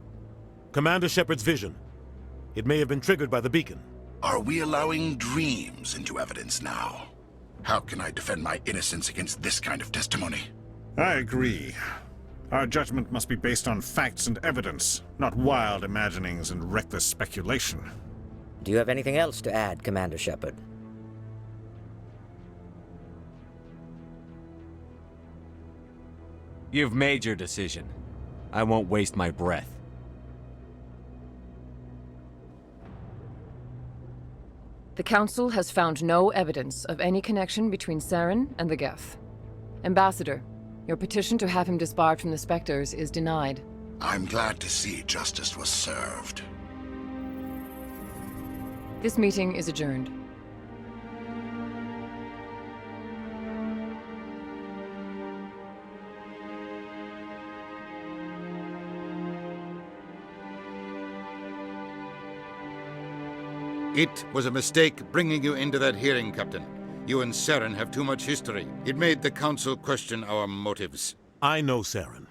Commander Shepard's vision. It may have been triggered by the beacon. Are we allowing dreams into evidence now? How can I defend my innocence against this kind of testimony? I agree. Our judgment must be based on facts and evidence, not wild imaginings and reckless speculation. Do you have anything else to add, Commander Shepard? You've made your decision. I won't waste my breath. The Council has found no evidence of any connection between Saren and the Geth. Ambassador, your petition to have him disbarred from the Spectres is denied. I'm glad to see justice was served. This meeting is adjourned. It was a mistake bringing you into that hearing, Captain. You and Saren have too much history. It made the Council question our motives. I know Saren.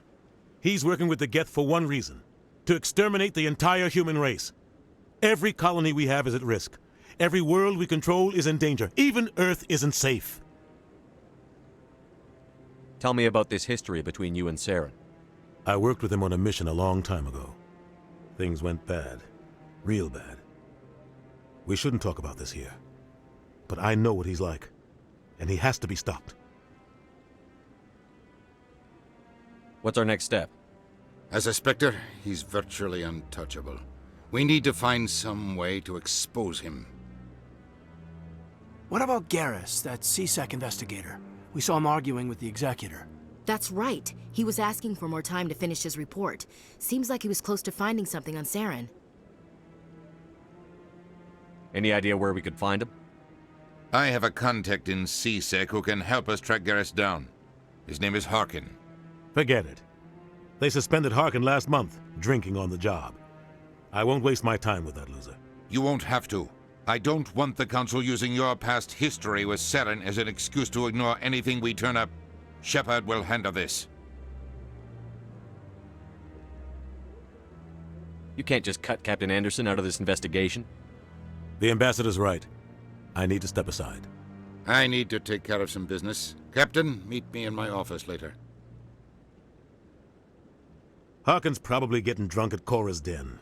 He's working with the Geth for one reason. To exterminate the entire human race. Every colony we have is at risk. Every world we control is in danger. Even Earth isn't safe. Tell me about this history between you and Saren. I worked with him on a mission a long time ago. Things went bad. Real bad. We shouldn't talk about this here. But I know what he's like. And he has to be stopped. What's our next step? As a Spectre, he's virtually untouchable. We need to find some way to expose him. What about Garrus, that CSEC investigator? We saw him arguing with the Executor. That's right. He was asking for more time to finish his report. Seems like he was close to finding something on Saren. Any idea where we could find him? I have a contact in CSEC who can help us track Garrus down. His name is Harkin. Forget it. They suspended Harkin last month, drinking on the job. I won't waste my time with that loser. You won't have to. I don't want the Council using your past history with Saren as an excuse to ignore anything we turn up. Shepard will handle this. You can't just cut Captain Anderson out of this investigation. The ambassador's right. I need to step aside. I need to take care of some business. Captain, meet me in my office later. Harkin's probably getting drunk at Cora's Den.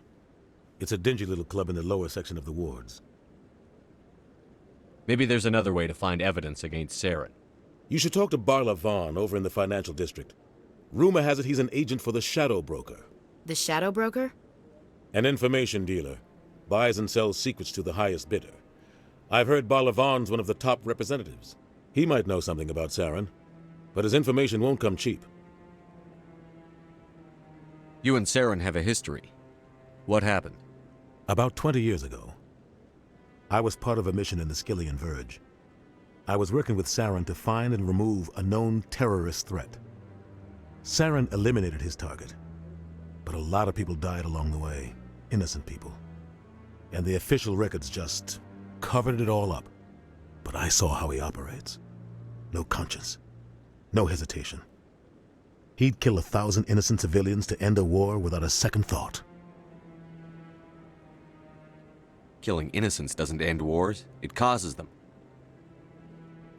It's a dingy little club in the lower section of the wards. Maybe there's another way to find evidence against Saren. You should talk to Barla Vaughn over in the financial district. Rumor has it he's an agent for the Shadow Broker. The Shadow Broker? An information dealer. Buys and sells secrets to the highest bidder. I've heard Barla Vaughn's one of the top representatives. He might know something about Saren, but his information won't come cheap. You and Saren have a history. What happened? About 20 years ago, I was part of a mission in the Skillian Verge. I was working with Saren to find and remove a known terrorist threat. Saren eliminated his target, but a lot of people died along the way, innocent people. And the official records just covered it all up. But I saw how he operates. No conscience, no hesitation. He'd kill 1,000 innocent civilians to end a war without a second thought. Killing innocents doesn't end wars, it causes them.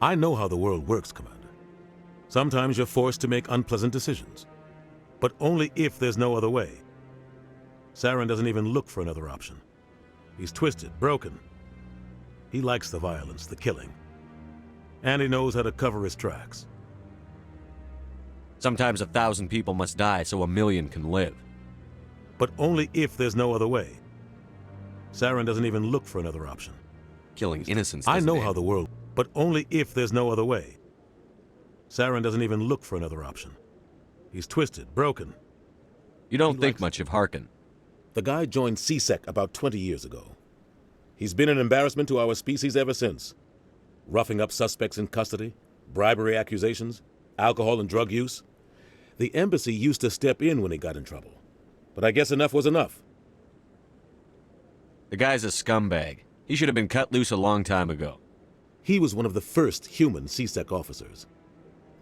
I know how the world works, Commander. Sometimes you're forced to make unpleasant decisions, but only if there's no other way. Saren doesn't even look for another option. He's twisted, broken. He likes the violence, the killing. And he knows how to cover his tracks. Sometimes 1,000 people must die so 1,000,000 can live. But only if there's no other way. Saren doesn't even look for another option. Killing innocents I doesn't know end. how the world, but only if there's no other way. Saren doesn't even look for another option. He's twisted, broken. You don't think much of Harkin. The guy joined CSEC about 20 years ago. He's been an embarrassment to our species ever since. Roughing up suspects in custody, bribery accusations, alcohol and drug use. The embassy used to step in when he got in trouble. But I guess enough was enough. The guy's a scumbag. He should have been cut loose a long time ago. He was one of the first human CSEC officers.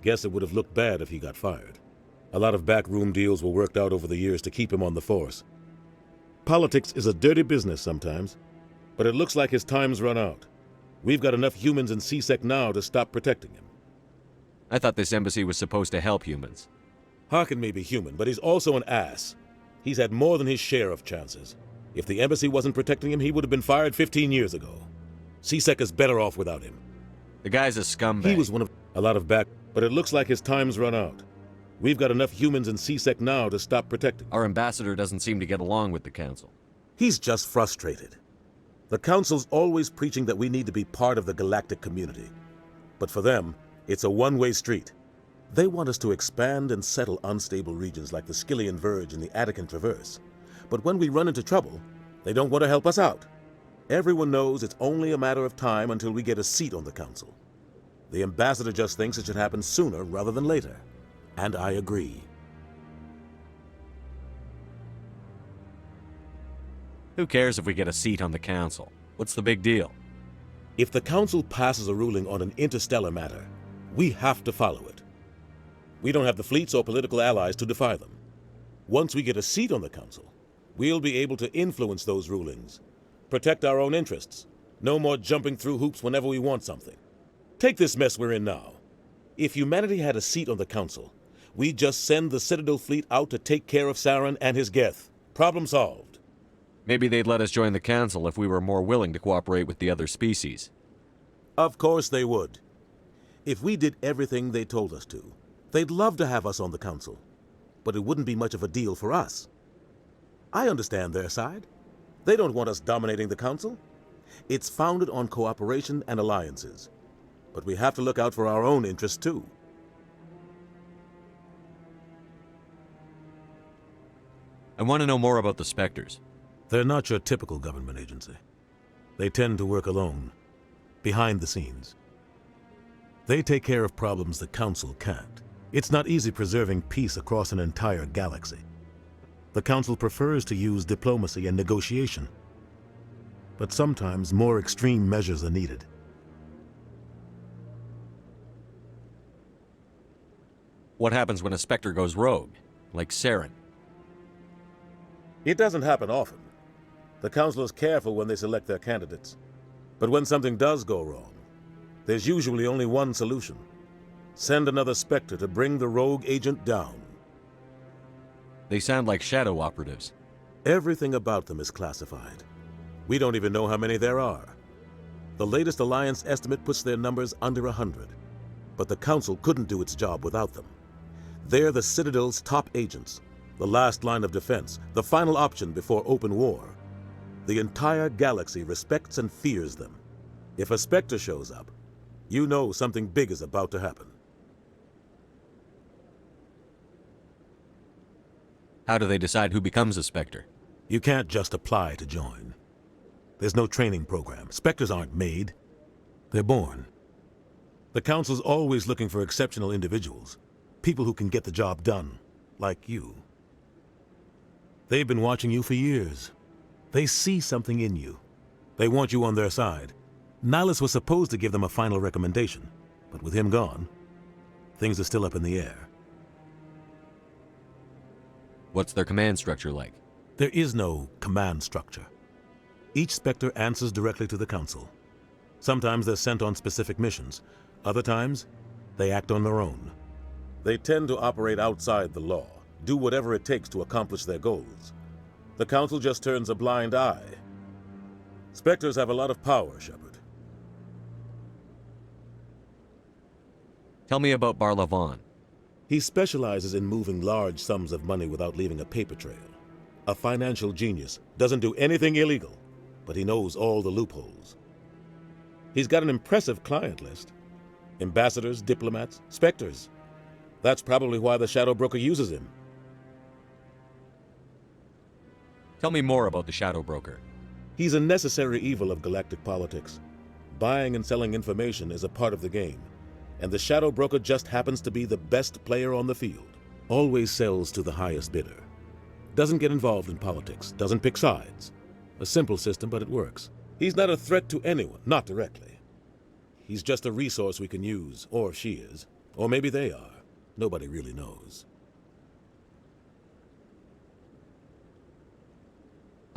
Guess it would have looked bad if he got fired. A lot of backroom deals were worked out over the years to keep him on the force. Politics is a dirty business sometimes, but it looks like his time's run out. We've got enough humans in CSEC now to stop protecting him. I thought this embassy was supposed to help humans. Harkin may be human, but he's also an ass. He's had more than his share of chances. If the embassy wasn't protecting him, he would have been fired 15 years ago. CSEC is better off without him. The guy's a scumbag. He was one of a lot of back, but it looks like his time's run out. We've got enough humans in CSEC now to stop protecting him. Our ambassador doesn't seem to get along with the council. He's just frustrated. The council's always preaching that we need to be part of the galactic community. But for them, it's a one-way street. They want us to expand and settle unstable regions like the Skillian Verge and the Attican Traverse. But when we run into trouble, they don't want to help us out. Everyone knows it's only a matter of time until we get a seat on the council. The ambassador just thinks it should happen sooner rather than later. And I agree. Who cares if we get a seat on the council? What's the big deal? If the council passes a ruling on an interstellar matter, we have to follow it. We don't have the fleets or political allies to defy them. Once we get a seat on the council, we'll be able to influence those rulings, protect our own interests. No more jumping through hoops whenever we want something. Take this mess we're in now. If humanity had a seat on the council, we'd just send the Citadel fleet out to take care of Saren and his Geth. Problem solved. Maybe they'd let us join the council if we were more willing to cooperate with the other species. Of course they would. If we did everything they told us to, they'd love to have us on the council. But it wouldn't be much of a deal for us. I understand their side. They don't want us dominating the council. It's founded on cooperation and alliances. But we have to look out for our own interests too. I want to know more about the Spectres. They're not your typical government agency. They tend to work alone, behind the scenes. They take care of problems the Council can't. It's not easy preserving peace across an entire galaxy. The Council prefers to use diplomacy and negotiation. But sometimes more extreme measures are needed. What happens when a Spectre goes rogue, like Saren? It doesn't happen often. The Council is careful when they select their candidates. But when something does go wrong, there's usually only one solution. Send another Spectre to bring the rogue agent down. They sound like shadow operatives. Everything about them is classified. We don't even know how many there are. The latest Alliance estimate puts their numbers under 100. But the Council couldn't do its job without them. They're the Citadel's top agents, the last line of defense, the final option before open war. The entire galaxy respects and fears them. If a Spectre shows up, you know something big is about to happen. How do they decide who becomes a Spectre? You can't just apply to join. There's no training program. Spectres aren't made. They're born. The Council's always looking for exceptional individuals. People who can get the job done, like you. They've been watching you for years. They see something in you. They want you on their side. Nihilus was supposed to give them a final recommendation, but with him gone, things are still up in the air. What's their command structure like? There is no command structure. Each Spectre answers directly to the Council. Sometimes they're sent on specific missions. Other times, they act on their own. They tend to operate outside the law, do whatever it takes to accomplish their goals. The Council just turns a blind eye. Spectres have a lot of power, Shepard. Tell me about Barlavon. He specializes in moving large sums of money without leaving a paper trail. A financial genius, doesn't do anything illegal, but he knows all the loopholes. He's got an impressive client list. Ambassadors, diplomats, Spectres. That's probably why the Shadow Broker uses him. Tell me more about the Shadow Broker. He's a necessary evil of galactic politics. Buying and selling information is a part of the game, and the Shadow Broker just happens to be the best player on the field. Always sells to the highest bidder. Doesn't get involved in politics, doesn't pick sides. A simple system, but it works. He's not a threat to anyone, not directly. He's just a resource we can use, or she is. Or maybe they are. Nobody really knows.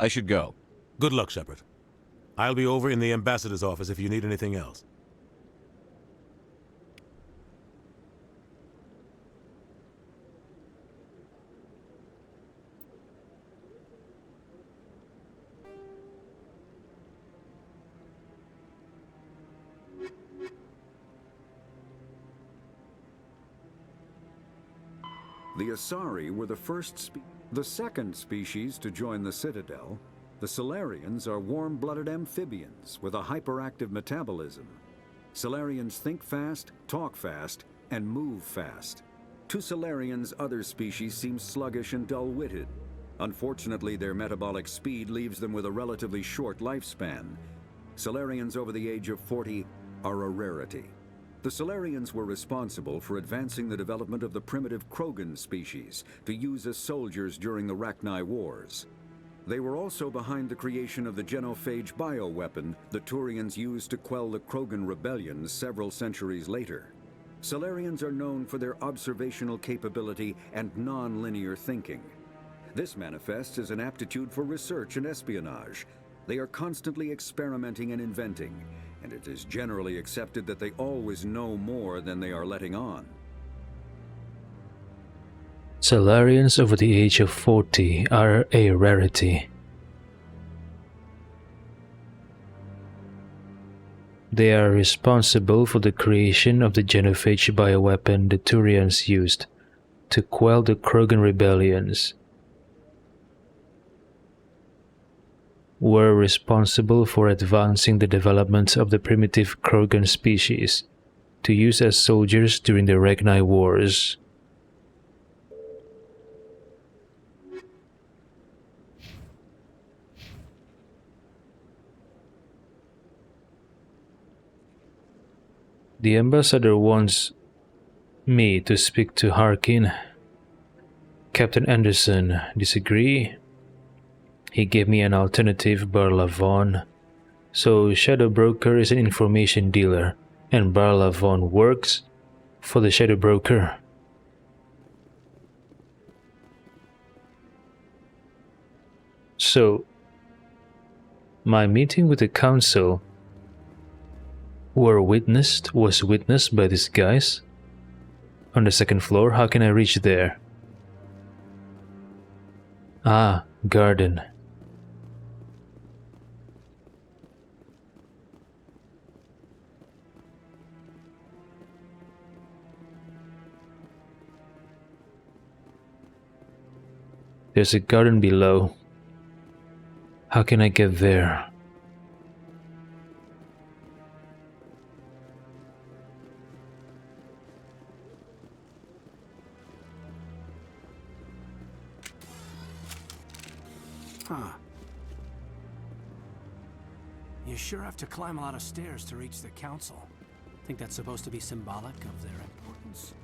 I should go. Good luck, Shepard. I'll be over in the ambassador's office if you need anything else. The Asari were the second species to join the Citadel. The Solarians are warm-blooded amphibians with a hyperactive metabolism. Solarians think fast, talk fast, and move fast. To Solarians, other species seem sluggish and dull-witted. Unfortunately, their metabolic speed leaves them with a relatively short lifespan. Solarians over the age of 40 are a rarity. The Solarians were responsible for advancing the development of the primitive Krogan species to use as soldiers during the Rachni Wars. They were also behind the creation of the genophage bioweapon the Turians used to quell the Krogan rebellions several centuries later. Solarians are known for their observational capability and non-linear thinking. This manifests as an aptitude for research and espionage. They are constantly experimenting and inventing, and it is generally accepted that they always know more than they are letting on. Solarians over the age of 40 are a rarity. They are responsible for the creation of the genophage bioweapon the Turians used to quell the Krogan rebellions. Were responsible for advancing the development of the primitive Krogan species to use as soldiers during the Rachni Wars. The ambassador wants me to speak to Harkin. Captain Anderson, disagree? He gave me an alternative, Barlavon. So Shadow Broker is an information dealer, and Barlavon works for the Shadow Broker. So, my meeting with the council was witnessed by these guys? On the second floor, how can I reach there? Ah, garden. There's a garden below. How can I get there? Huh. You sure have to climb a lot of stairs to reach the council. Think that's supposed to be symbolic of their importance?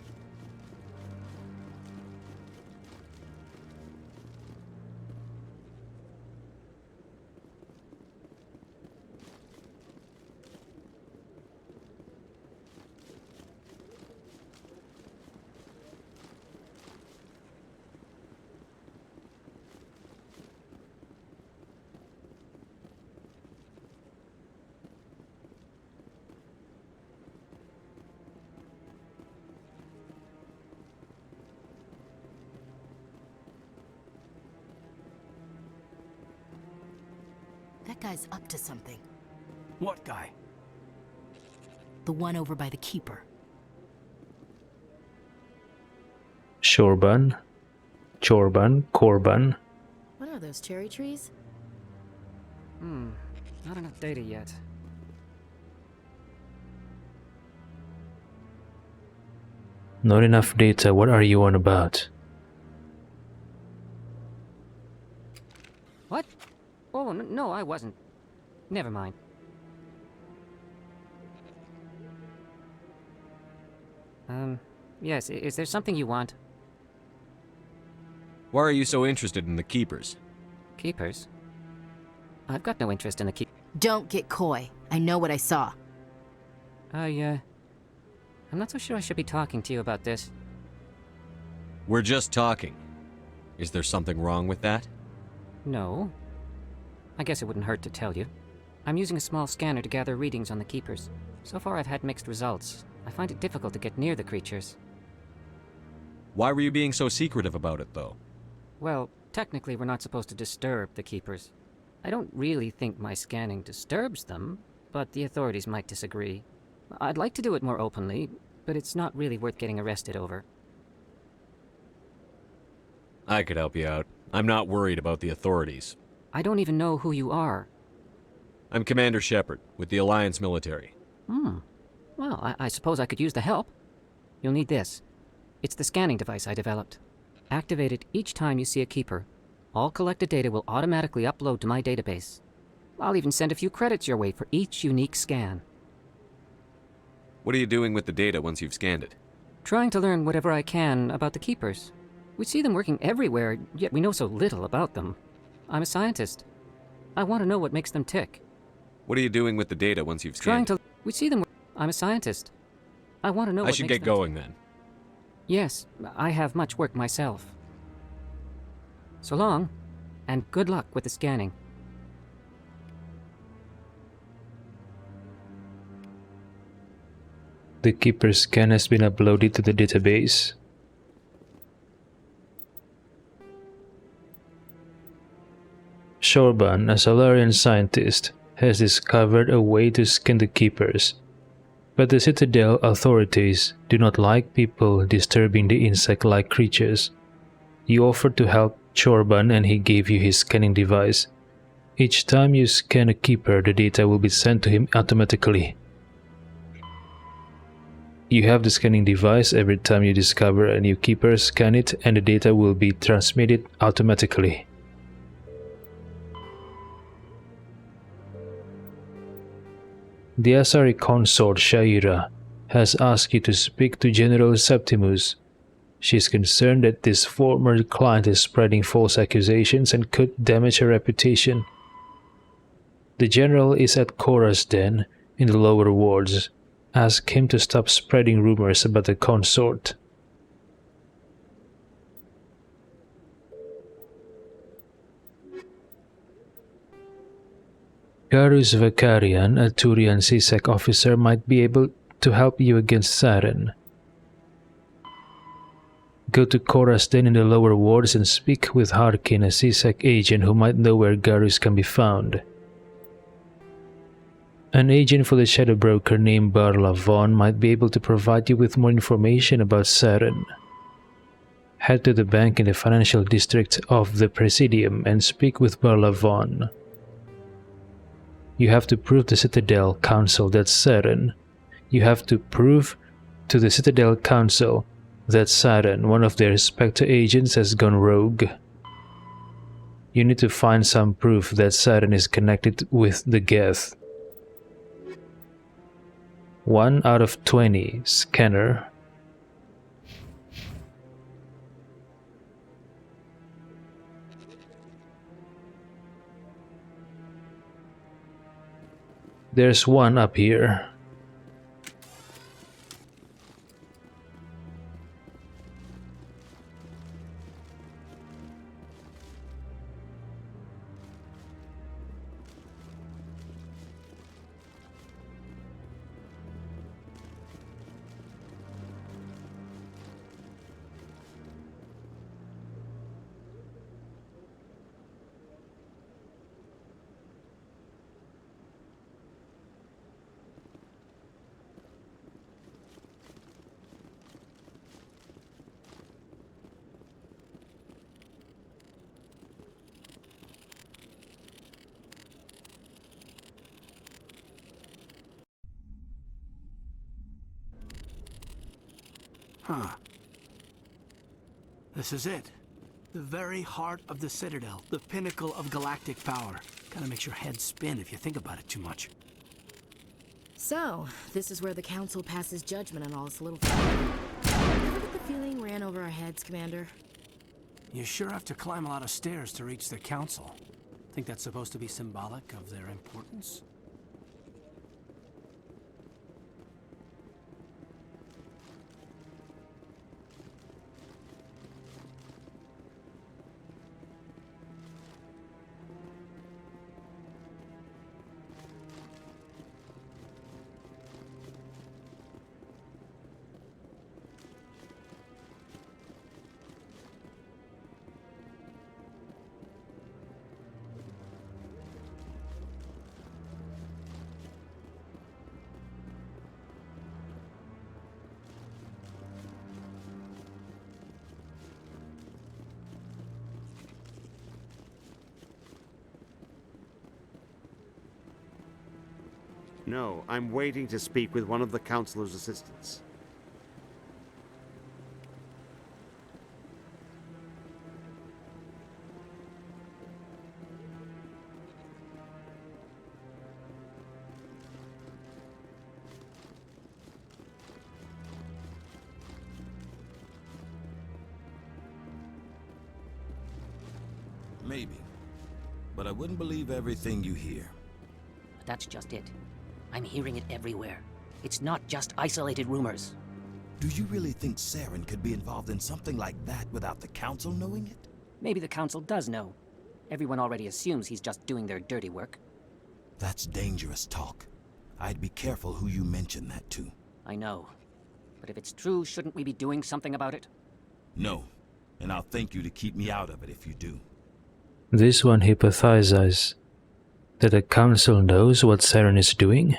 That guy's up to something. What guy? The one over by the keeper. Chorban? Korban? What are those, cherry trees? Not enough data yet. Not enough data, what are you on about? What? Oh, no, I wasn't. Never mind. Yes, is there something you want? Why are you so interested in the Keepers? Keepers? I've got no interest in the Don't get coy. I know what I saw. I'm not so sure I should be talking to you about this. We're just talking. Is there something wrong with that? No. I guess it wouldn't hurt to tell you. I'm using a small scanner to gather readings on the Keepers. So far I've had mixed results. I find it difficult to get near the creatures. Why were you being so secretive about it, though? Well, technically we're not supposed to disturb the Keepers. I don't really think my scanning disturbs them, but the authorities might disagree. I'd like to do it more openly, but it's not really worth getting arrested over. I could help you out. I'm not worried about the authorities. I don't even know who you are. I'm Commander Shepard, with the Alliance military. Well, I suppose I could use the help. You'll need this. It's the scanning device I developed. Activate it each time you see a Keeper. All collected data will automatically upload to my database. I'll even send a few credits your way for each unique scan. What are you doing with the data once you've scanned it? Trying to learn whatever I can about the Keepers. We see them working everywhere, yet we know so little about them. I'm a scientist. I want to know what makes them tick. What are you doing with the data once you've scanned it? We see them. I'm a scientist. I want to know I what should makes get them going then. Yes, I have much work myself. So long, and good luck with the scanning. The Keeper scan has been uploaded to the database. Chorban, a Solarian scientist, has discovered a way to scan the Keepers, but the Citadel authorities do not like people disturbing the insect-like creatures. You offered to help Chorban and he gave you his scanning device. Each time you scan a Keeper, the data will be sent to him automatically. You have the scanning device. Every time you discover a new Keeper, scan it and the data will be transmitted automatically. The Asari consort Shaira has asked you to speak to General Septimus. She is concerned that this former client is spreading false accusations and could damage her reputation. The General is at Korra's den in the lower wards. Ask him to stop spreading rumors about the consort. Garus Vakarian, a Turian CSEC officer, might be able to help you against Saren. Go to Kora's den in the lower wards and speak with Harkin, a CSEC agent who might know where Garus can be found. An agent for the Shadow Broker named Barla Vaughn might be able to provide you with more information about Saren. Head to the bank in the financial district of the Presidium and speak with Barla Vaughn. You have to prove to the Citadel Council that Saren. You have to prove to the Citadel Council that Saren, one of their Spectre agents, has gone rogue. You need to find some proof that Saren is connected with the Geth. 1 out of 20, scanner. There's one up here. Huh. This is it. The very heart of the Citadel. The pinnacle of galactic power. Kinda makes your head spin if you think about it too much. So, this is where the Council passes judgment on all this little Ever get the feeling ran over our heads, Commander? You sure have to climb a lot of stairs to reach the Council. Think that's supposed to be symbolic of their importance? No, I'm waiting to speak with one of the Councilor's assistants. Maybe. But I wouldn't believe everything you hear. That's just it. I'm hearing it everywhere. It's not just isolated rumors. Do you really think Saren could be involved in something like that without the Council knowing it? Maybe the Council does know. Everyone already assumes he's just doing their dirty work. That's dangerous talk. I'd be careful who you mention that to. I know. But if it's true, shouldn't we be doing something about it? No. And I'll thank you to keep me out of it if you do. This one hypothesizes that the Council knows what Saren is doing?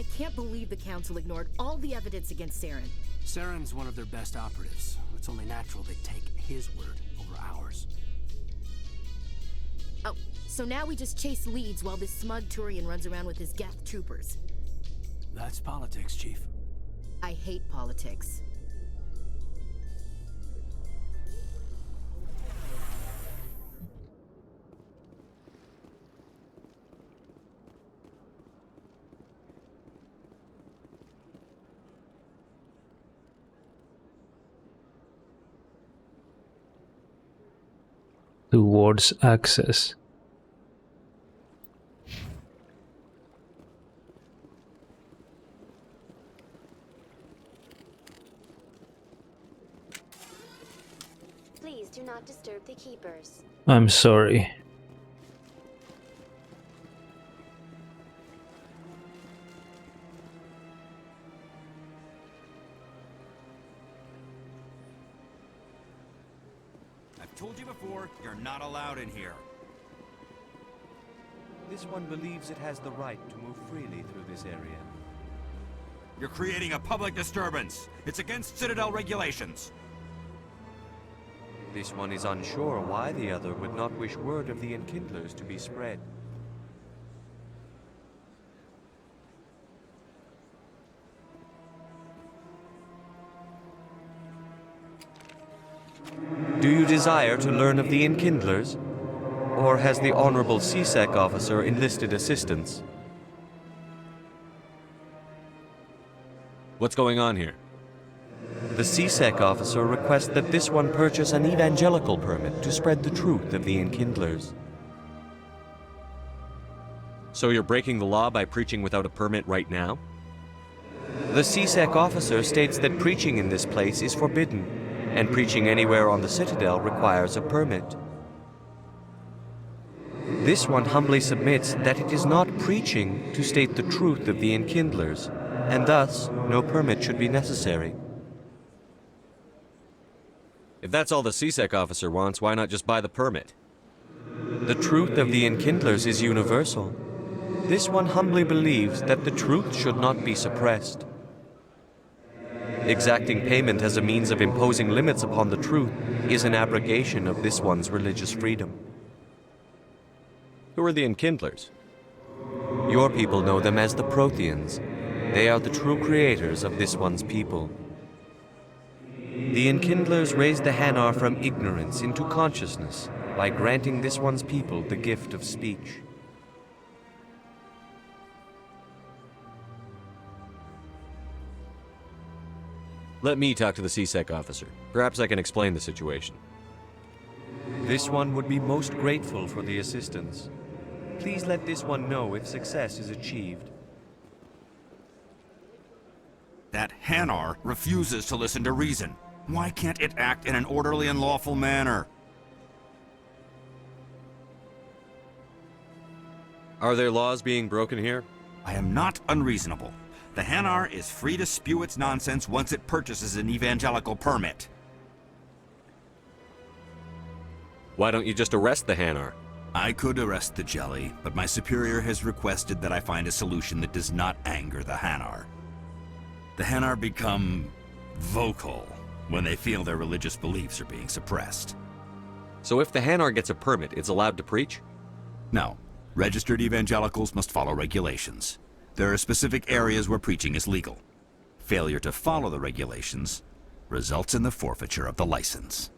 I can't believe the Council ignored all the evidence against Saren. Saren's one of their best operatives. It's only natural they take his word over ours. Oh, So now we just chase leads while this smug Turian runs around with his Geth troopers. That's politics, Chief. I hate politics. Towards access. Please do not disturb the keepers. I'm sorry. I've told you before, you're not allowed in here. This one believes it has the right to move freely through this area. You're creating a public disturbance. It's against Citadel regulations. This one is unsure why the other would not wish word of the Enkindlers to be spread. Do you desire to learn of the Enkindlers? Or has the Honorable CSEC officer enlisted assistance? What's going on here? The CSEC officer requests that this one purchase an evangelical permit to spread the truth of the Enkindlers. So you're breaking the law by preaching without a permit right now? The CSEC officer states that preaching in this place is forbidden, and preaching anywhere on the Citadel requires a permit. This one humbly submits that it is not preaching to state the truth of the Enkindlers, and thus no permit should be necessary. If that's all the CSEC officer wants, why not just buy the permit? The truth of the Enkindlers is universal. This one humbly believes that the truth should not be suppressed. Exacting payment as a means of imposing limits upon the truth is an abrogation of this one's religious freedom. Who are the Enkindlers? Your people know them as the Protheans. They are the true creators of this one's people. The Enkindlers raised the Hanar from ignorance into consciousness by granting this one's people the gift of speech. Let me talk to the CSEC officer. Perhaps I can explain the situation. This one would be most grateful for the assistance. Please let this one know if success is achieved. That Hanar refuses to listen to reason. Why can't it act in an orderly and lawful manner? Are there laws being broken here? I am not unreasonable. The Hanar is free to spew its nonsense once it purchases an evangelical permit. Why don't you just arrest the Hanar? I could arrest the Jelly, but my superior has requested that I find a solution that does not anger the Hanar. The Hanar become vocal when they feel their religious beliefs are being suppressed. So if the Hanar gets a permit, it's allowed to preach? No. Registered evangelicals must follow regulations. There are specific areas where preaching is legal. Failure to follow the regulations results in the forfeiture of the license.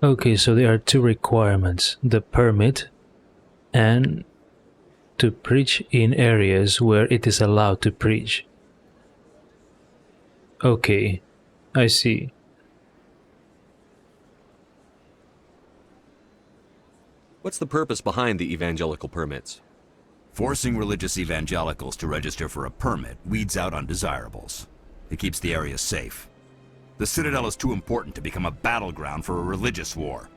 Okay, so there are two requirements: the permit and to preach in areas where it is allowed to preach. Okay, I see. What's the purpose behind the evangelical permits? Forcing religious evangelicals to register for a permit weeds out undesirables. It keeps the area safe. The Citadel is too important to become a battleground for a religious war.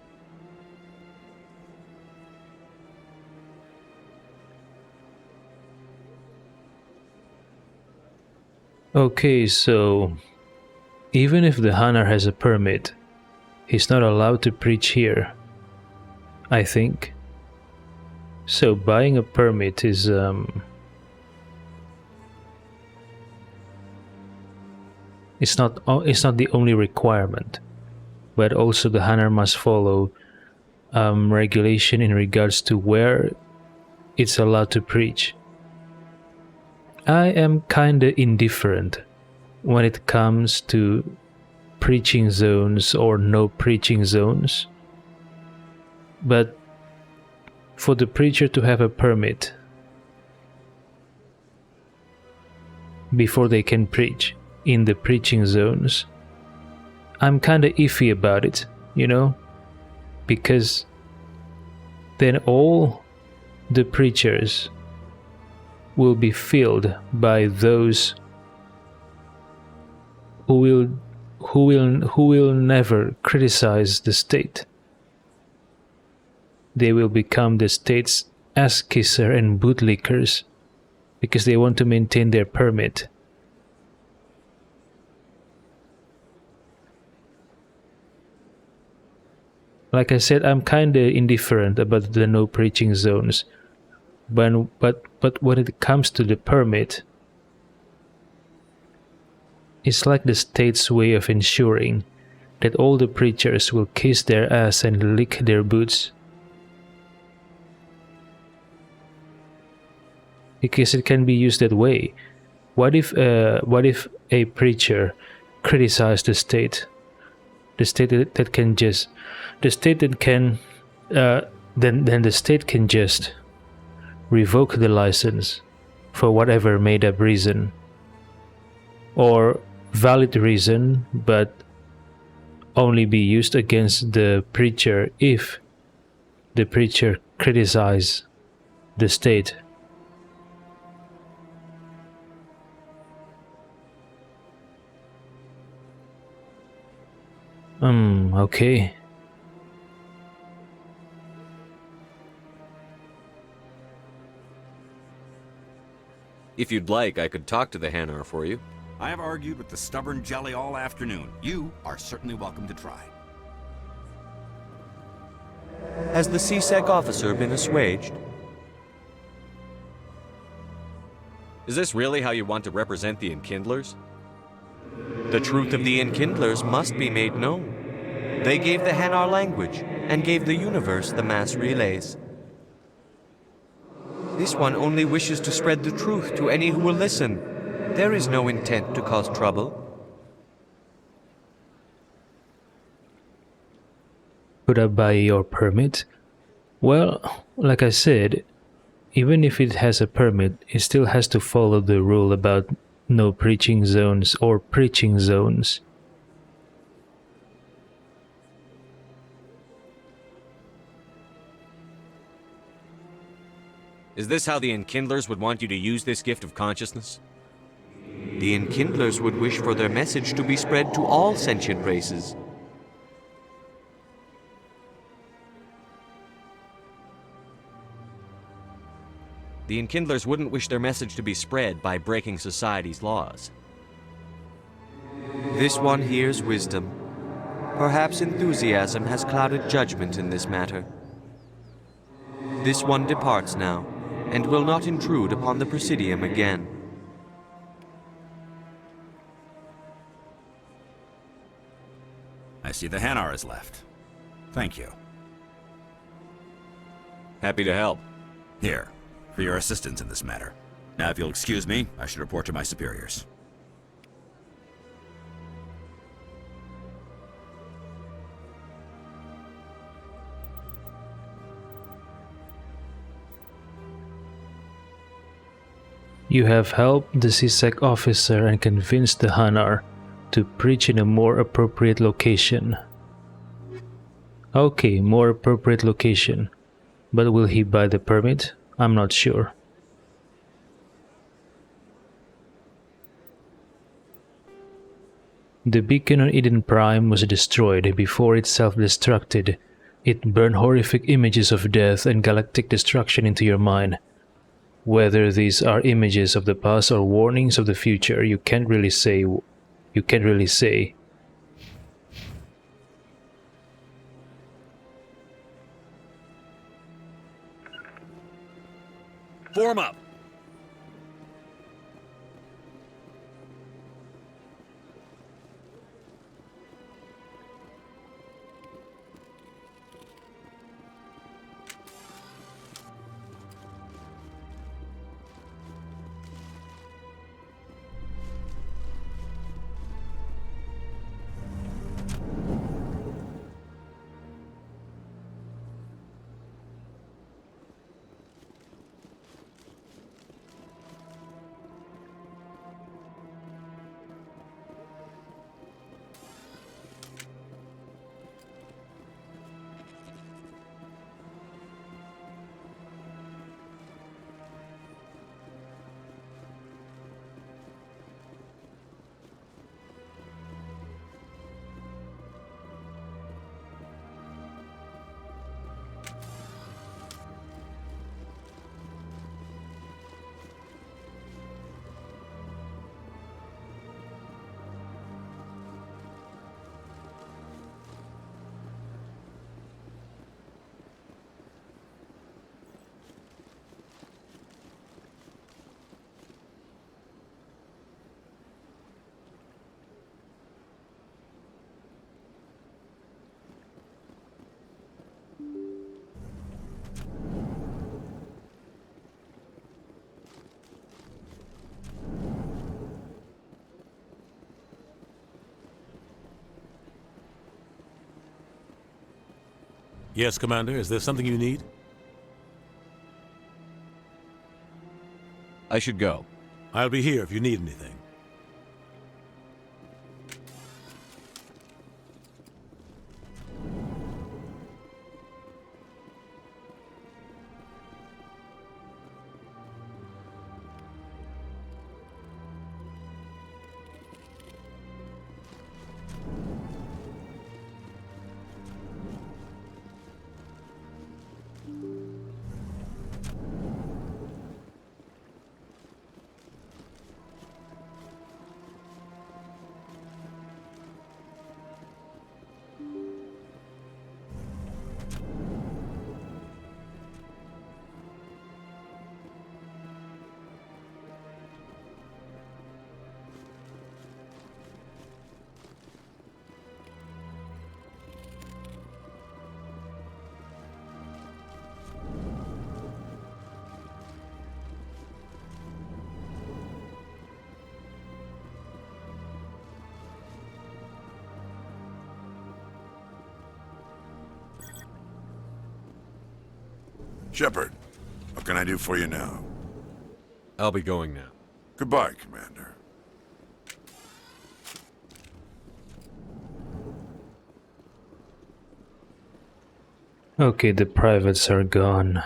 Okay, so even if the Hanar has a permit, he's not allowed to preach here, I think. So buying a permit is it's not the only requirement, but also the Hanar must follow regulation in regards to where it's allowed to preach. I am kinda indifferent when it comes to preaching zones or no preaching zones. But for the preacher to have a permit before they can preach in the preaching zones, I'm kinda iffy about it, you know? Because then all the preachers will be filled by those who will never criticize the state. They will become the state's ass kisser and bootlickers because they want to maintain their permit. Like I said, I'm kinda indifferent about the no preaching zones. But when it comes to the permit, it's like the state's way of ensuring that all the preachers will kiss their ass and lick their boots. Because it can be used that way. What if a preacher criticized the state? The state that can just, the state that can, then the state can just revoke the license for whatever made up reason or valid reason, but only be used against the preacher if the preacher criticizes the state. Okay. If you'd like, I could talk to the Hanar for you. I have argued with the stubborn jelly all afternoon. You are certainly welcome to try. Has the CSEC officer been assuaged? Is this really how you want to represent the Enkindlers? The truth of the Enkindlers must be made known. They gave the Hanar language and gave the universe the mass relays. This one only wishes to spread the truth to any who will listen. There is no intent to cause trouble. Could I buy your permit? Well, like I said, even if it has a permit, it still has to follow the rule about no preaching zones or preaching zones. Is this how the Enkindlers would want you to use this gift of consciousness? The Enkindlers would wish for their message to be spread to all sentient races. The Enkindlers wouldn't wish their message to be spread by breaking society's laws. This one hears wisdom. Perhaps enthusiasm has clouded judgment in this matter. This one departs now, and will not intrude upon the Presidium again. I see the Hanar is left. Thank you. Happy to help. Here, for your assistance in this matter. Now, if you'll excuse me, I should report to my superiors. You have helped the CSEC officer and convinced the Hanar to preach in a more appropriate location. Okay, more appropriate location. But will he buy the permit? I'm not sure. The beacon on Eden Prime was destroyed before it self-destructed. It burned horrific images of death and galactic destruction into your mind. Whether these are images of the past or warnings of the future, you can't really say. Form up! Yes, Commander. Is there something you need? I should go. I'll be here if you need anything. Shepard, what can I do for you now? I'll be going now. Goodbye, Commander. Okay, the privates are gone.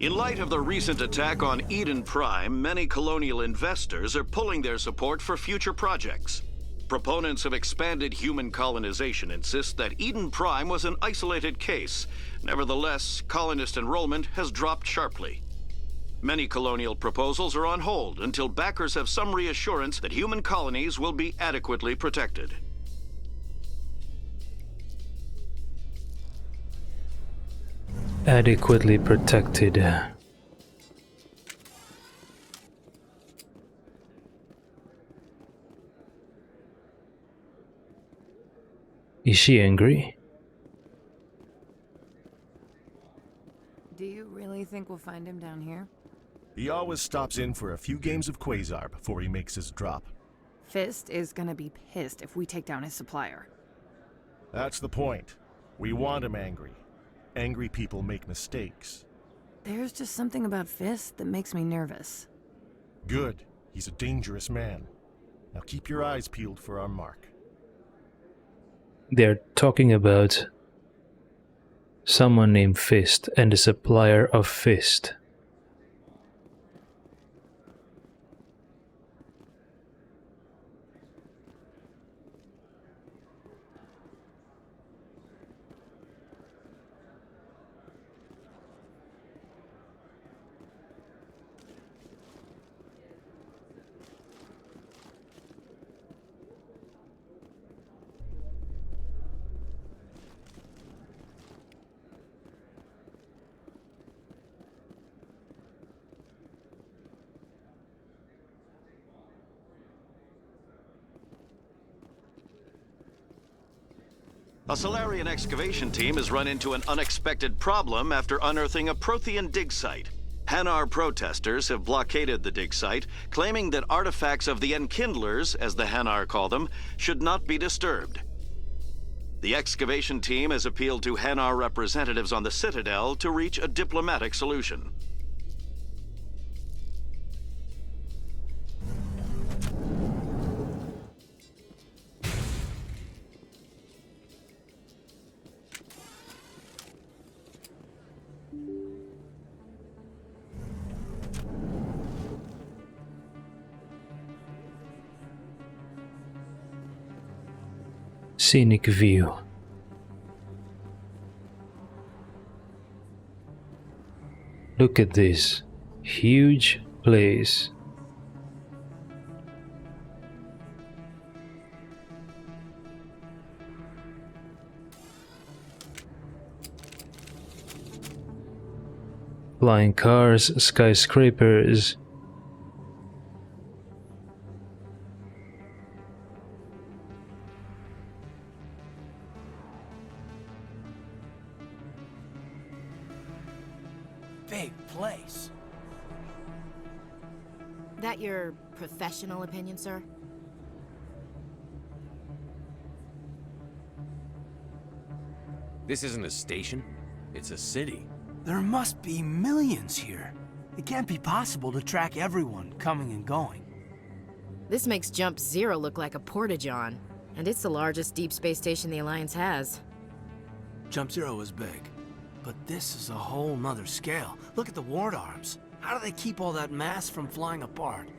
In light of the recent attack on Eden Prime, many colonial investors are pulling their support for future projects. Proponents of expanded human colonization insist that Eden Prime was an isolated case. Nevertheless, colonist enrollment has dropped sharply. Many colonial proposals are on hold until backers have some reassurance that human colonies will be adequately protected. Adequately protected. Is she angry? Do you really think we'll find him down here? He always stops in for a few games of Quasar before he makes his drop. Fist is gonna be pissed if we take down his supplier. That's the point. We want him angry. Angry people make mistakes. There's just something about Fist that makes me nervous. Good. He's a dangerous man. Now keep your eyes peeled for our mark. They're talking about someone named Fist and the supplier of Fist. A Solarian excavation team has run into an unexpected problem after unearthing a Prothean dig site. Hanar protesters have blockaded the dig site, claiming that artifacts of the Enkindlers, as the Hanar call them, should not be disturbed. The excavation team has appealed to Hanar representatives on the Citadel to reach a diplomatic solution. Scenic view. Look at this huge place. Flying cars, skyscrapers. Big place. That your professional opinion, sir? This isn't a station. It's a city. There must be millions here. It can't be possible to track everyone coming and going. This makes Jump Zero look like a porta-john, and it's the largest deep space station the Alliance has. Jump Zero is big, but this is a whole nother scale. Look at the ward arms. How do they keep all that mass from flying apart?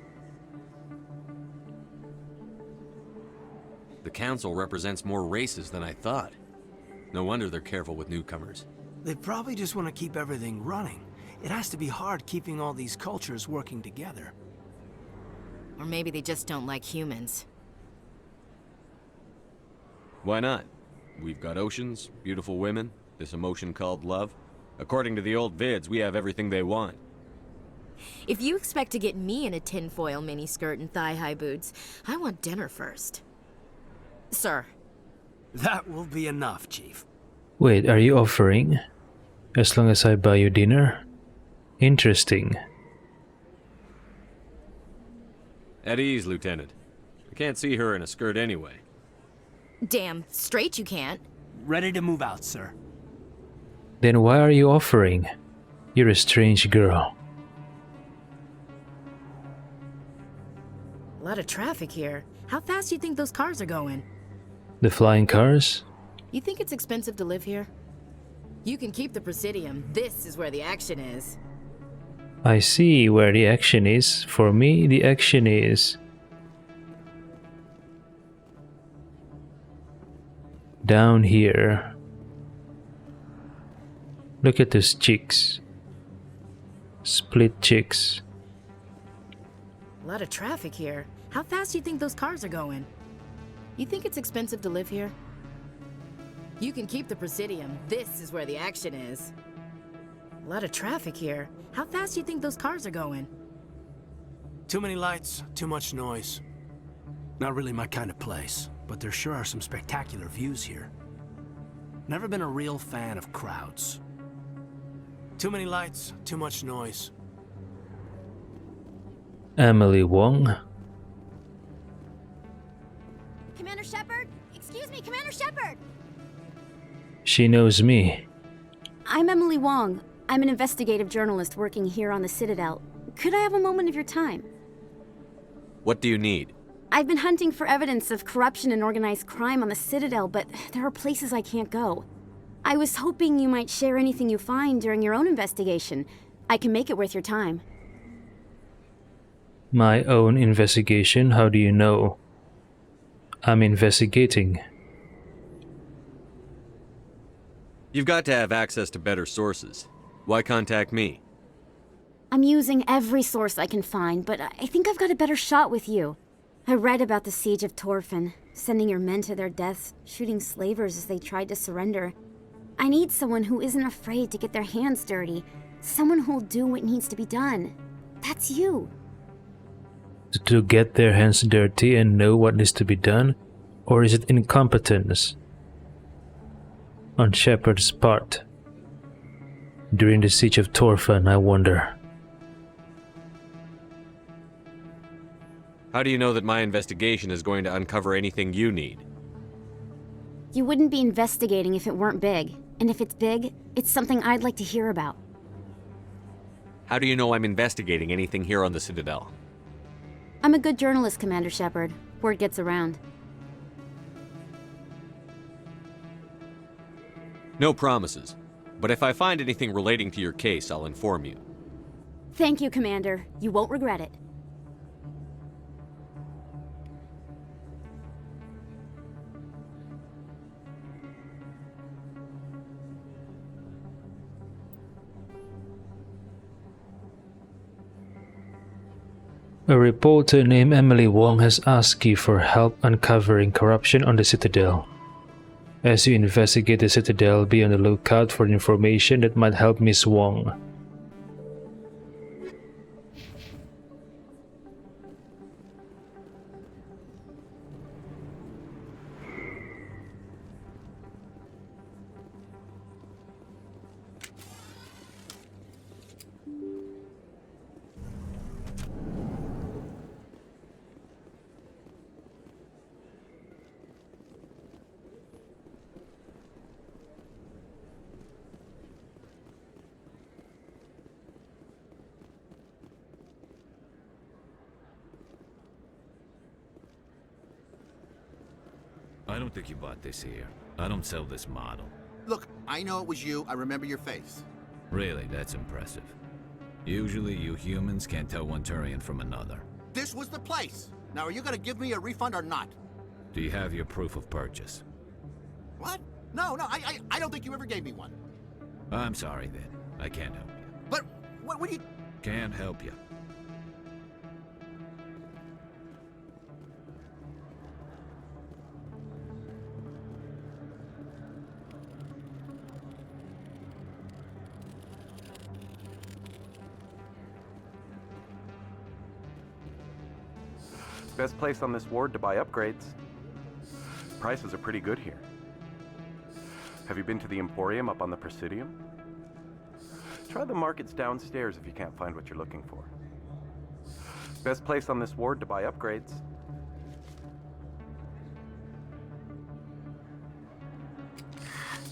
The Council represents more races than I thought. No wonder they're careful with newcomers. They probably just want to keep everything running. It has to be hard keeping all these cultures working together. Or maybe they just don't like humans. Why not? We've got oceans, beautiful women, this emotion called love. According to the old vids, we have everything they want. If you expect to get me in a tinfoil miniskirt and thigh-high boots, I want dinner first. Sir. That will be enough, Chief. Wait, are you offering? As long as I buy you dinner? Interesting. At ease, Lieutenant. I can't see her in a skirt anyway. Damn straight you can't. Ready to move out, sir. Then why are you offering? You're a strange girl. A lot of traffic here. How fast do you think those cars are going? The flying cars? You think it's expensive to live here? You can keep the Presidium. This is where the action is. I see where the action is. For me, the action is down here. Look at those cheeks. Split cheeks. A lot of traffic here. How fast do you think those cars are going? You think it's expensive to live here? You can keep the Presidium. This is where the action is. A lot of traffic here. How fast do you think those cars are going? Too many lights, too much noise. Not really my kind of place, but there sure are some spectacular views here. Never been a real fan of crowds. Too many lights, too much noise. Emily Wong. Commander Shepard? Excuse me, Commander Shepard! She knows me. I'm Emily Wong. I'm an investigative journalist working here on the Citadel. Could I have a moment of your time? What do you need? I've been hunting for evidence of corruption and organized crime on the Citadel, but there are places I can't go. I was hoping you might share anything you find during your own investigation. I can make it worth your time. My own investigation? How do you know? I'm investigating. You've got to have access to better sources. Why contact me? I'm using every source I can find, but I think I've got a better shot with you. I read about the siege of Torfin, sending your men to their deaths, shooting slavers as they tried to surrender. I need someone who isn't afraid to get their hands dirty. Someone who'll do what needs to be done. That's you. To get their hands dirty and know what needs to be done? Or is it incompetence on Shepard's part? During the siege of Torfin, I wonder. How do you know that my investigation is going to uncover anything you need? You wouldn't be investigating if it weren't big. And if it's big, it's something I'd like to hear about. How do you know I'm investigating anything here on the Citadel? I'm a good journalist, Commander Shepard. Word gets around. No promises. But if I find anything relating to your case, I'll inform you. Thank you, Commander. You won't regret it. A reporter named Emily Wong has asked you for help uncovering corruption on the Citadel. As you investigate the Citadel, be on the lookout for information that might help Miss Wong. I don't think you bought this here. I don't sell this model. Look, I know it was you. I remember your face. Really, that's impressive. Usually you humans can't tell one Turian from another. This was the place. Now, are you gonna give me a refund or not? Do you have your proof of purchase? What? No, I don't think you ever gave me one. I'm sorry then. I can't help you. But, what do you... Can't help you. Best place on this ward to buy upgrades. Prices are pretty good here. Have you been to the Emporium up on the Presidium? Try the markets downstairs if you can't find what you're looking for. Best place on this ward to buy upgrades.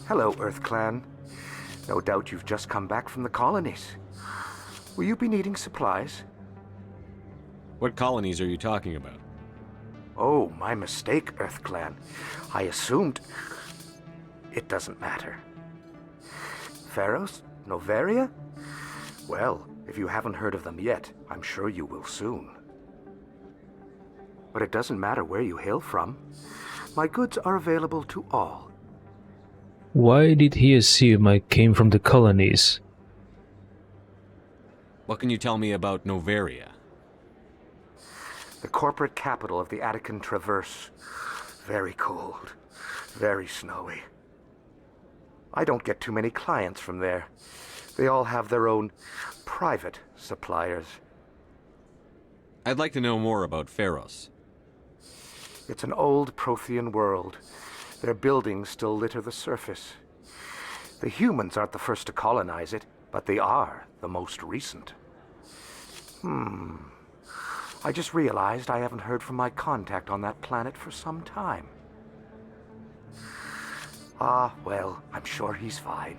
Hello, Earth Clan. No doubt you've just come back from the colonies. Will you be needing supplies? What colonies are you talking about? Oh, my mistake, Earth Clan. I assumed... It doesn't matter. Pharos? Noveria? Well, If you haven't heard of them yet, I'm sure you will soon. But it doesn't matter where you hail from. My goods are available to all. Why did he assume I came from the colonies? What can you tell me about Noveria? The corporate capital of the Attican Traverse. Very cold. Very snowy. I don't get too many clients from there. They all have their own private suppliers. I'd like to know more about Pharos. It's an old Prothean world. Their buildings still litter the surface. The humans aren't the first to colonize it, but they are the most recent. I just realized I haven't heard from my contact on that planet for some time. Ah, well, I'm sure he's fine.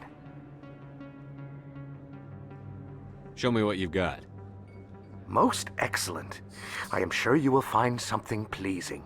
Show me what you've got. Most excellent. I am sure you will find something pleasing.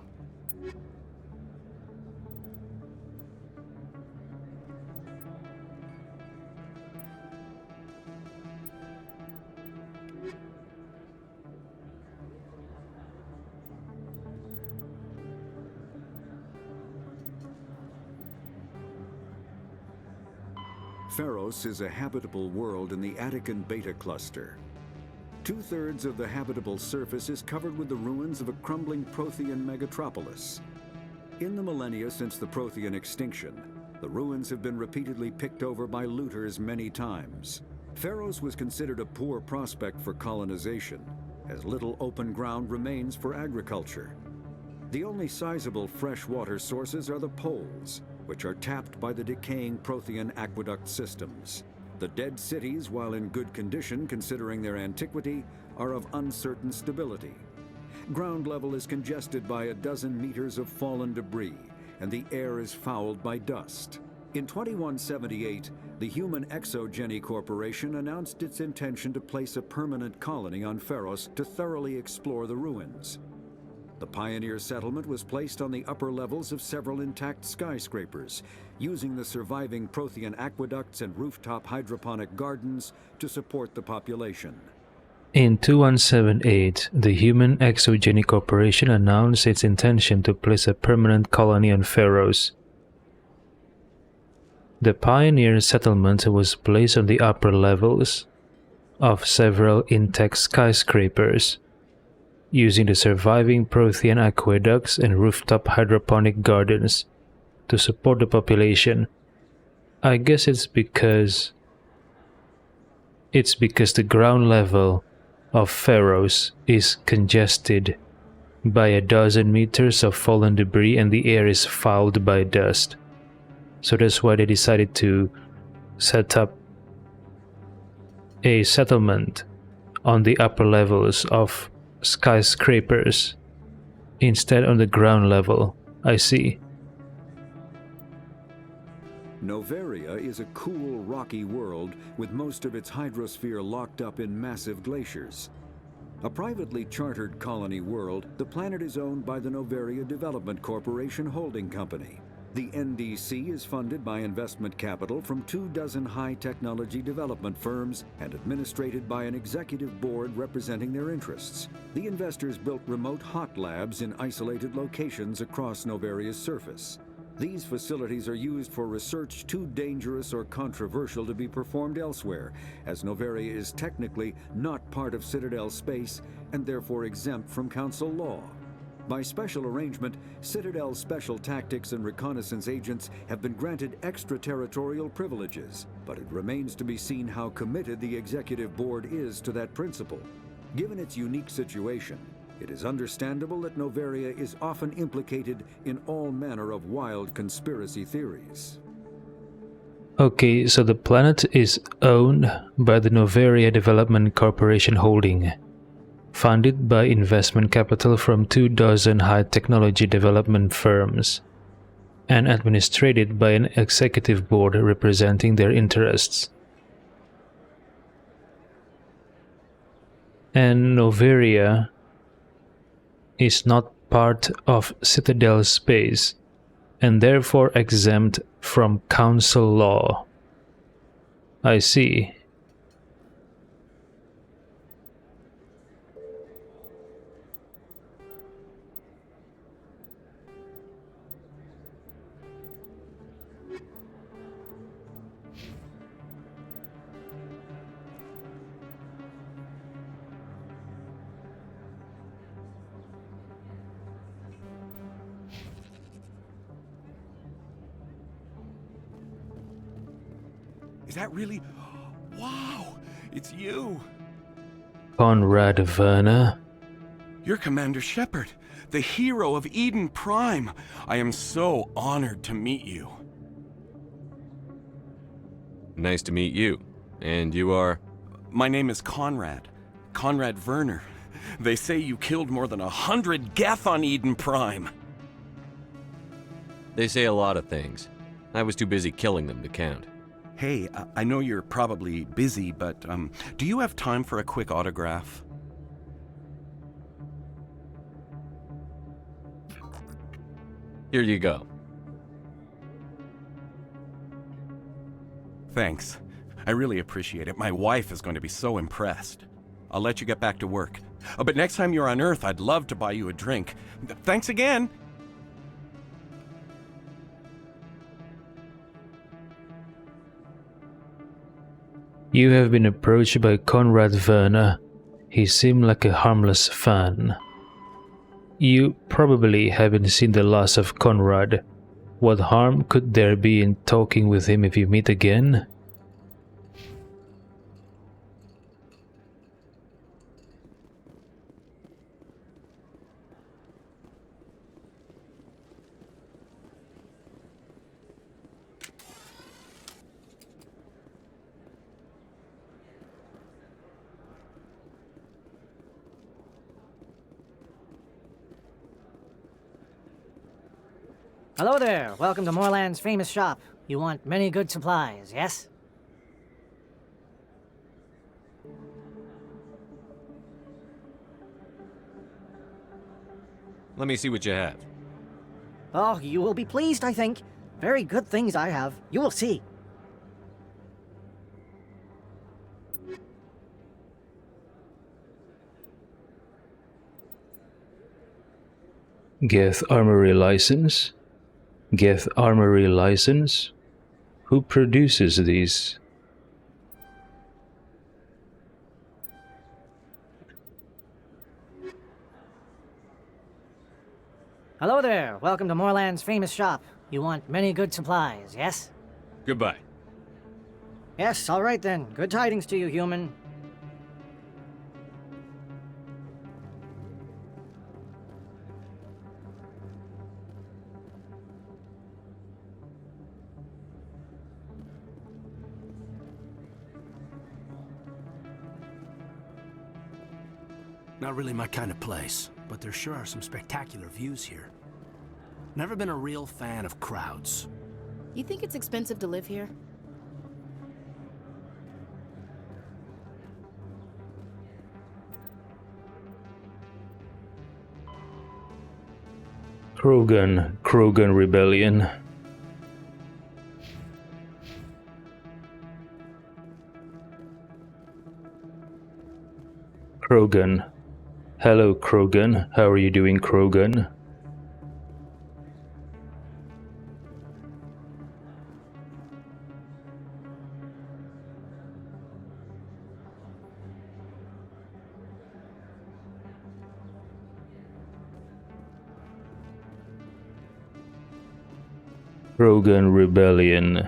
Pharos is a habitable world in the Attican Beta Cluster. 2/3 of the habitable surface is covered with the ruins of a crumbling Prothean megatropolis. In the millennia since the Prothean extinction, the ruins have been repeatedly picked over by looters many times. Pharos was considered a poor prospect for colonization, as little open ground remains for agriculture. The only sizable freshwater sources are the poles, which are tapped by the decaying Prothean aqueduct systems. The dead cities, while in good condition considering their antiquity, are of uncertain stability. Ground level is congested by a dozen meters of fallen debris, and the air is fouled by dust. In 2178, the Human Exogeny Corporation announced its intention to place a permanent colony on Pharos to thoroughly explore the ruins. The pioneer settlement was placed on the upper levels of several intact skyscrapers, using the surviving Prothean aqueducts and rooftop hydroponic gardens to support the population. In 2178, the Human Exogeny Corporation announced its intention to place a permanent colony on Pharos. The pioneer settlement was placed on the upper levels of several intact skyscrapers, using the surviving Prothean aqueducts and rooftop hydroponic gardens to support the population. I guess it's because the ground level of Pharos is congested by a dozen meters of fallen debris and the air is fouled by dust. So that's why they decided to set up a settlement on the upper levels of skyscrapers instead on the ground level. I see. Noveria is a cool, rocky world with most of its hydrosphere locked up in massive glaciers. A privately chartered colony world, the planet is owned by the Noveria Development Corporation Holding Company. The NDC is funded by investment capital from 24 high-technology development firms and administrated by an executive board representing their interests. The investors built remote hot labs in isolated locations across Noveria's surface. These facilities are used for research too dangerous or controversial to be performed elsewhere, as Noveria is technically not part of Citadel space and therefore exempt from Council law. By special arrangement, Citadel's special tactics and reconnaissance agents have been granted extraterritorial privileges, but it remains to be seen how committed the executive board is to that principle. Given its unique situation, it is understandable that Noveria is often implicated in all manner of wild conspiracy theories. Okay, so the planet is owned by the Noveria Development Corporation Holding, funded by investment capital from 24 high-technology development firms, and administrated by an executive board representing their interests. And Noveria is not part of Citadel space, and therefore exempt from Council law. I see. Is that really... Wow! It's you! Conrad Werner? You're Commander Shepard, the hero of Eden Prime. I am so honored to meet you. Nice to meet you. And you are? My name is Conrad. Conrad Werner. They say you killed more than 100 Geth on Eden Prime. They say a lot of things. I was too busy killing them to count. Hey, I know you're probably busy, but do you have time for a quick autograph? Here you go. Thanks. I really appreciate it. My wife is going to be so impressed. I'll let you get back to work. But next time you're on Earth, I'd love to buy you a drink. Thanks again! You have been approached by Conrad Werner. He seemed like a harmless fan. You probably haven't seen the last of Conrad. What harm could there be in talking with him if you meet again? Hello there. Welcome to Moorland's famous shop. You want many good supplies, yes? Let me see what you have. Oh, you will be pleased, I think. Very good things I have. You will see. Geth Armory License? Geth Armory License? Who produces these? Hello there. Welcome to Moorland's famous shop. You want many good supplies, yes? Goodbye. Yes, all right then. Good tidings to you, human. Not really my kind of place, but there sure are some spectacular views here. Never been a real fan of crowds. You think it's expensive to live here? Krogan Rebellion. Krogan. Hello, Krogan. How are you doing, Krogan? Krogan Rebellion.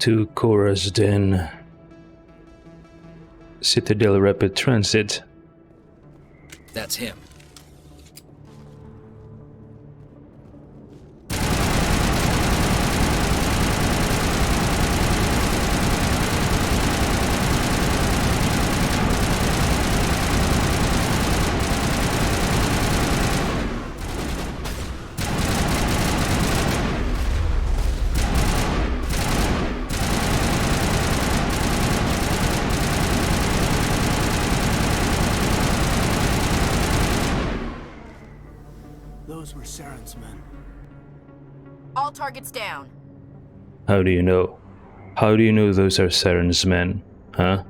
To Korra's Den. Citadel Rapid Transit. That's him. Those were Saren's men. All targets down. How do you know? How do you know those are Saren's men, huh?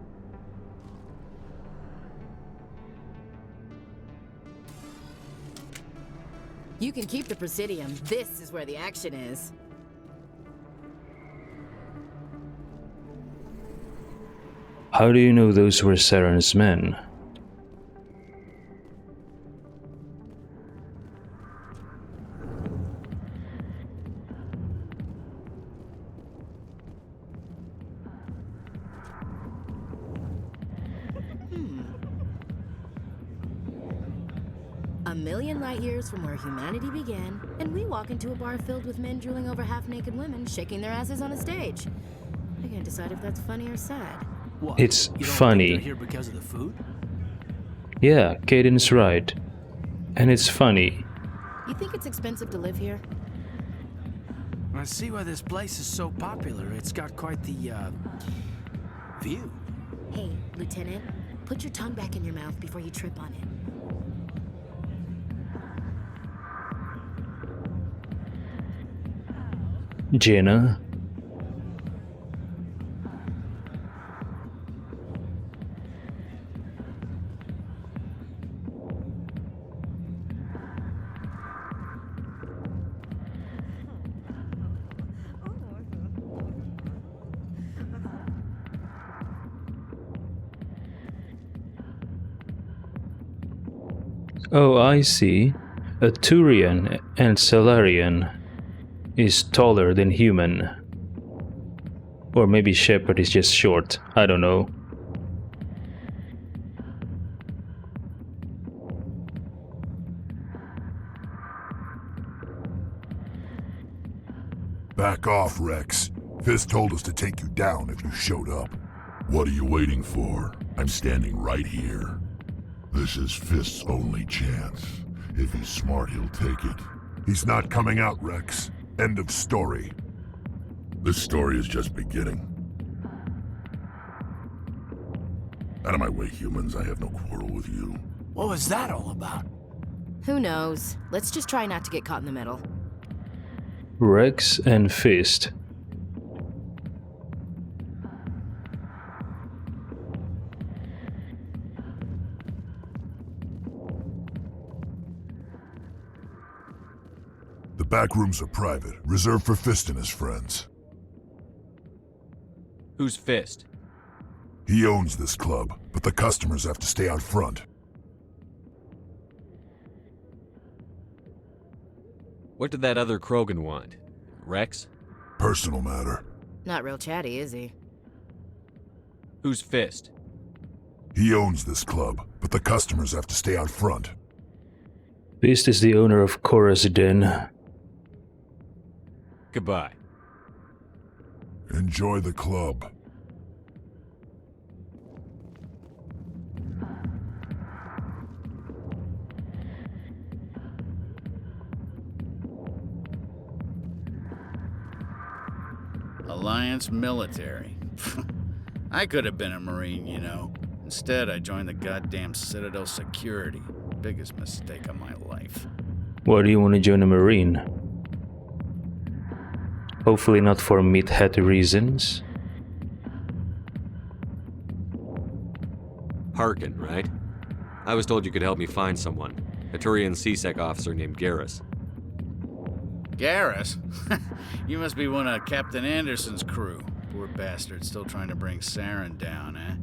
You can keep the Presidium. This is where the action is. How do you know those were Saren's men? A million light years from where humanity began, and we walk into a bar filled with men drooling over half-naked women, shaking their asses on a stage. I can't decide if that's funny or sad. What? It's You don't funny. think they're here because of the food? Yeah, Caden's right. And it's funny. You think it's expensive to live here? I see why this place is so popular. It's got quite the, view. Hey, Lieutenant, put your tongue back in your mouth before you trip on it. Jenna. Oh, I see. A Turian and Salarian is taller than human. Or maybe Shepard is just short. I don't know. Back off, Rex. Fist told us to take you down if you showed up. What are you waiting for? I'm standing right here. This is Fist's only chance. If he's smart, he'll take it. He's not coming out, Rex. End of story. This story is just beginning. Out of my way, humans. I have no quarrel with you. What was that all about? Who knows? Let's just try not to get caught in the middle. Rex and Fist. The back rooms are private, reserved for Fist and his friends. Who's Fist? He owns this club, but the customers have to stay out front. What did that other Krogan want? Rex? Personal matter. Not real chatty, is he? Who's Fist? He owns this club, but the customers have to stay out front. Fist is the owner of Chorus Den. Goodbye. Enjoy the club. Alliance military. I could have been a Marine, you know. Instead, I joined the goddamn Citadel security. Biggest mistake of my life. Why do you want to join a Marine? Hopefully not for meathead reasons. Harkin, right? I was told you could help me find someone. A Turian CSEC officer named Garrus. Garrus? You must be one of Captain Anderson's crew. Poor bastard, still trying to bring Saren down, eh?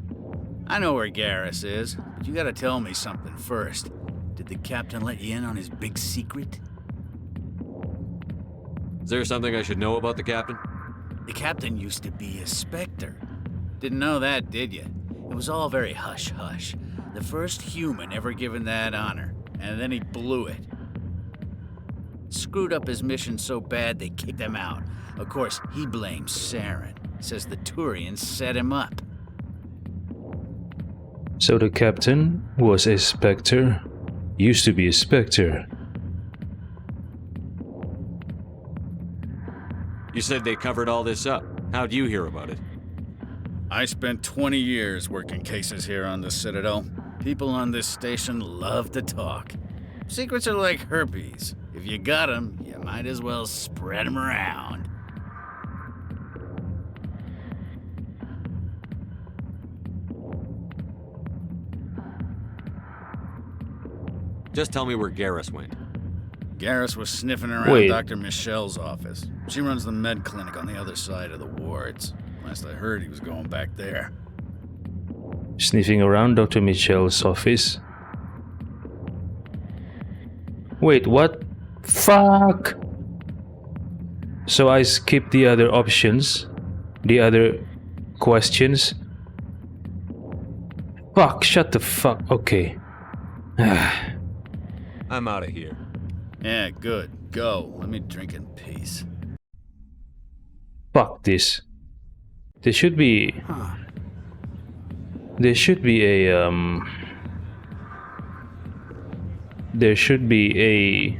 I know where Garrus is, but you gotta tell me something first. Did the captain let you in on his big secret? Is there something I should know about the captain? The captain used to be a Spectre. Didn't know that, did you? It was all very hush-hush. The first human ever given that honor, and then he blew it. Screwed up his mission so bad they kicked him out. Of course, he blames Saren. Says the Turians set him up. So the captain was a Spectre? Used to be a Spectre. You said they covered all this up. How'd you hear about it? I spent 20 years working cases here on the Citadel. People on this station love to talk. Secrets are like herpes. If you got 'em, you might as well spread 'em around. Just tell me where Garrus went. Garrus was sniffing around Dr. Michelle's office. She runs the med clinic on the other side of the wards. Last I heard, he was going back there. Sniffing around Dr. Michelle's office? Wait, what? Fuck! So I skipped the other options? The other questions? Fuck, shut the fuck. Okay. I'm out of here. Yeah, good. Go. Let me drink in peace. Fuck this. There should be... There should be a, There should be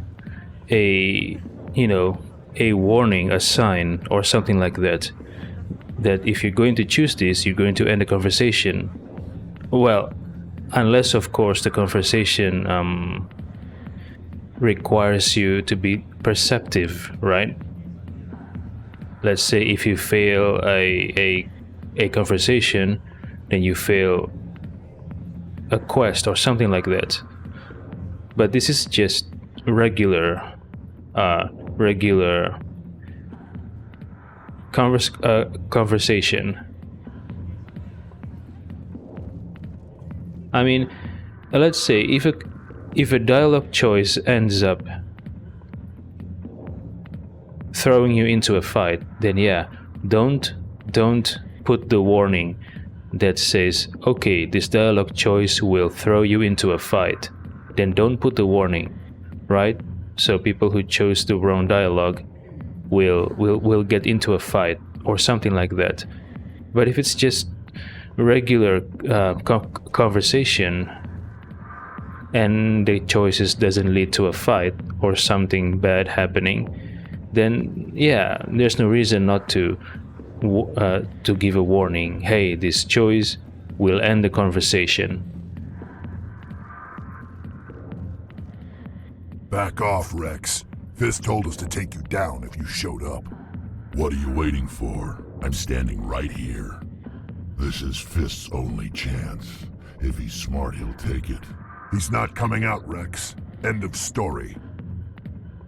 you know, a warning, a sign, or something like that. That if you're going to choose this, you're going to end the conversation. Well, unless, of course, the conversation, requires you to be perceptive, right? Let's say if you fail a conversation, then you fail a quest or something like that. But this is just regular conversation. I mean, let's say if a dialogue choice ends up throwing you into a fight, then yeah, don't put the warning that says, okay, this dialogue choice will throw you into a fight. Then don't put the warning, right? So people who chose the wrong dialogue will get into a fight or something like that. But if it's just regular conversation and the choices doesn't lead to a fight or something bad happening, then yeah, there's no reason not to give a warning. Hey, this choice will end the conversation. Back off, Rex. Fist told us to take you down if you showed up. What are you waiting for? I'm standing right here. This is Fist's only chance. If he's smart, he'll take it. He's not coming out, Rex. End of story.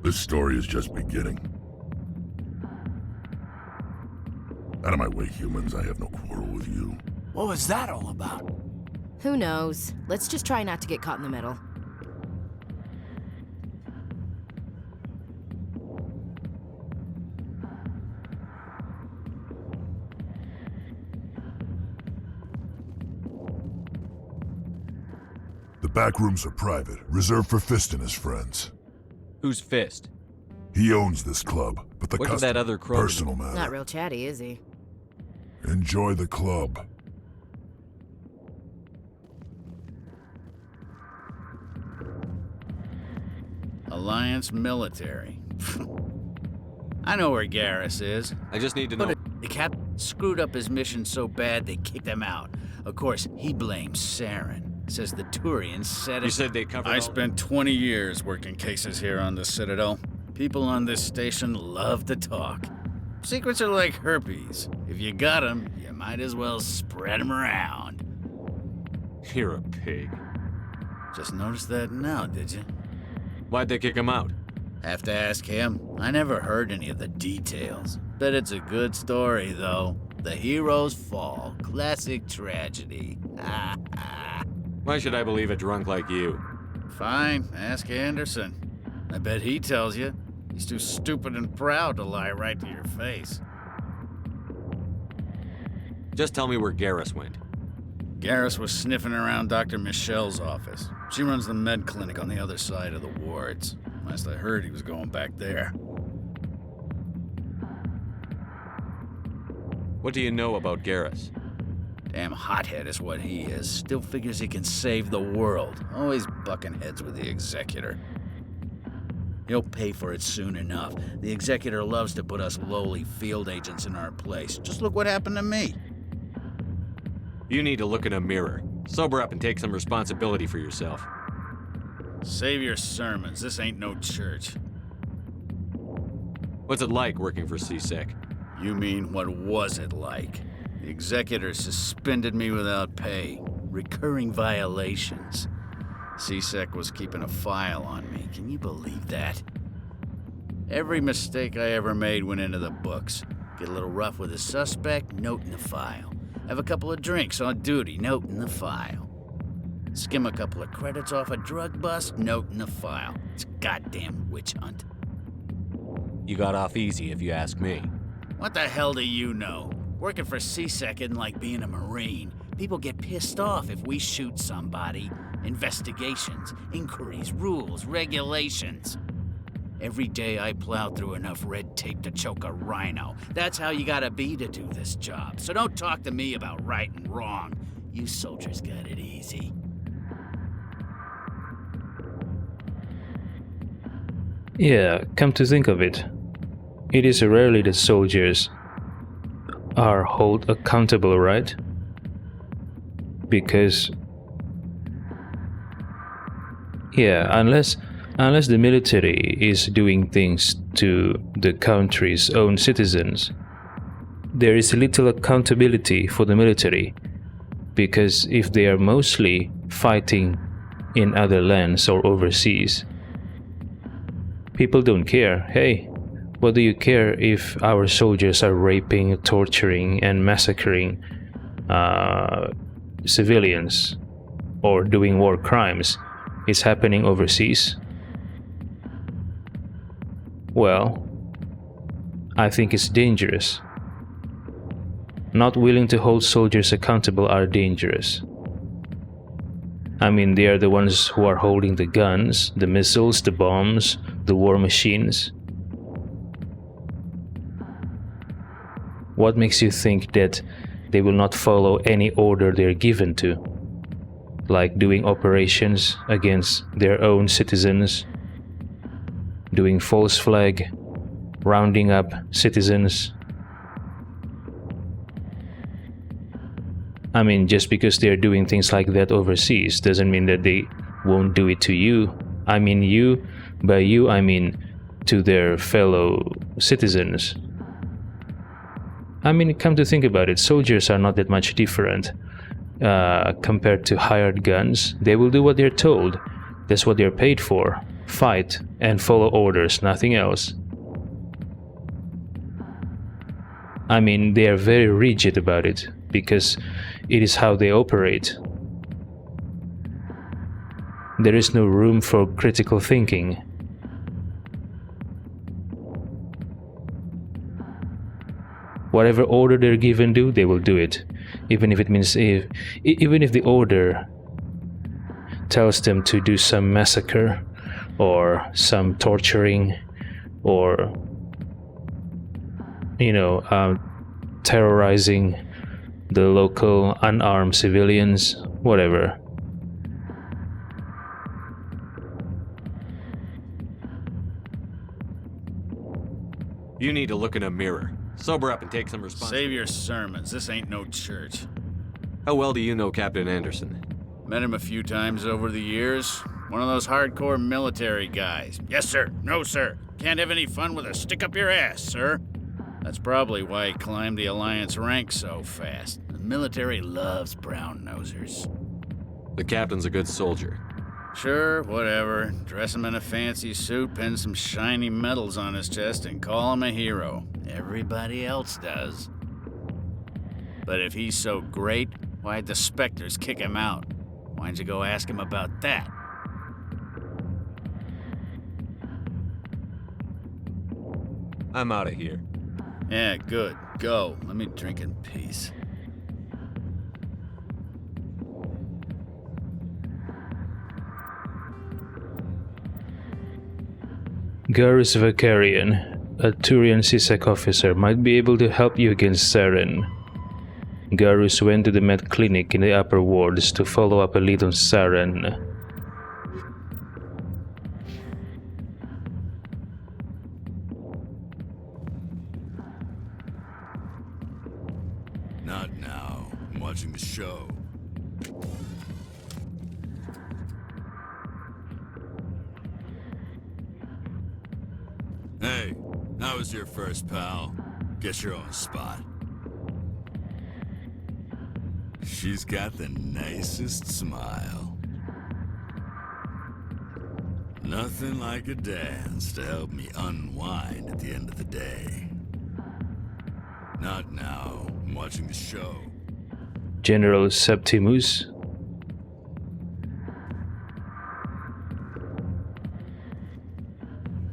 This story is just beginning. Out of my way, humans. I have no quarrel with you. What was that all about? Who knows? Let's just try not to get caught in the middle. The back rooms are private, reserved for Fist and his friends. Who's Fist? He owns this club, but the What did that other Krogan? personal matter. Not real chatty, is he? Enjoy the club. Alliance military. I know where Garrus is. I just need to know. The captain screwed up his mission so bad they kicked him out. Of course, he blames Saren. Says the Turians set him. You said they covered I all... spent 20 years working cases here on the Citadel. People on this station love to talk. Secrets are like herpes. If you got 'em, you might as well spread 'em around. You're a pig. Just noticed that now, did you? Why'd they kick him out? Have to ask him. I never heard any of the details. Bet it's a good story, though. The heroes fall. Classic tragedy. Why should I believe a drunk like you? Fine, ask Anderson. I bet he tells you. He's too stupid and proud to lie right to your face. Just tell me where Garrus went. Garrus was sniffing around Dr. Michelle's office. She runs the med clinic on the other side of the wards. Last I heard, he was going back there. What do you know about Garrus? Damn hothead is what he is. Still figures he can save the world. Always bucking heads with the Executor. He'll pay for it soon enough. The Executor loves to put us lowly field agents in our place. Just look what happened to me. You need to look in a mirror. Sober up and take some responsibility for yourself. Save your sermons. This ain't no church. What's it like working for CSEC? You mean, what was it like? The Executor suspended me without pay. Recurring violations. CSEC was keeping a file on me. Can you believe that? Every mistake I ever made went into the books. Get a little rough with a suspect, note in the file. Have a couple of drinks on duty, note in the file. Skim a couple of credits off a drug bust, note in the file. It's a goddamn witch hunt. You got off easy, if you ask me. What the hell do you know? Working for CSEC isn't like being a Marine. People get pissed off if we shoot somebody. Investigations, inquiries, rules, regulations. Every day I plow through enough red tape to choke a rhino. That's how you gotta be to do this job. So don't talk to me about right and wrong. You soldiers got it easy. Yeah, come to think of it, it is rarely that soldiers are held accountable, right? Because, yeah, unless the military is doing things to the country's own citizens, there is little accountability for the military, because if they are mostly fighting in other lands or overseas, people don't care. Hey, what do you care if our soldiers are raping, torturing, and massacring civilians or doing war crimes? It's happening overseas. Well, I think it's dangerous. Not willing to hold soldiers accountable are dangerous. I mean, they are the ones who are holding the guns, the missiles, the bombs, the war machines. What makes you think that they will not follow any order they're given to? Like doing operations against their own citizens, doing false flag, rounding up citizens. I mean, just because they're doing things like that overseas doesn't mean that they won't do it to you. I mean you, by you I mean to their fellow citizens. I mean, come to think about it, soldiers are not that much different compared to hired guns. They will do what they're told. That's what they're paid for. Fight and follow orders, nothing else. I mean, they are very rigid about it, because it is how they operate. There is no room for critical thinking. Whatever order they're given to, they will do it, even if it means even if the order tells them to do some massacre or some torturing or terrorizing the local unarmed civilians, whatever. You need to look in a mirror. Sober up and take some responsibility. Save your sermons. This ain't no church. How well do you know Captain Anderson? Met him a few times over the years. One of those hardcore military guys. Yes, sir. No, sir. Can't have any fun with a stick up your ass, sir. That's probably why he climbed the Alliance ranks so fast. The military loves brown-nosers. The captain's a good soldier. Sure, whatever. Dress him in a fancy suit, pin some shiny medals on his chest, and call him a hero. Everybody else does. But if he's so great, why'd the Spectres kick him out? Why'd you go ask him about that? I'm out of here. Yeah, good. Go. Let me drink in peace. Garrus Vakarian, a Turian CSEC officer, might be able to help you against Saren. Garrus went to the med clinic in the upper wards to follow up a lead on Saren. Not now. I'm watching the show. Hey, how was your first, pal? Get your own spot. She's got the nicest smile. Nothing like a dance to help me unwind at the end of the day. Not now. I'm watching the show. General Septimus.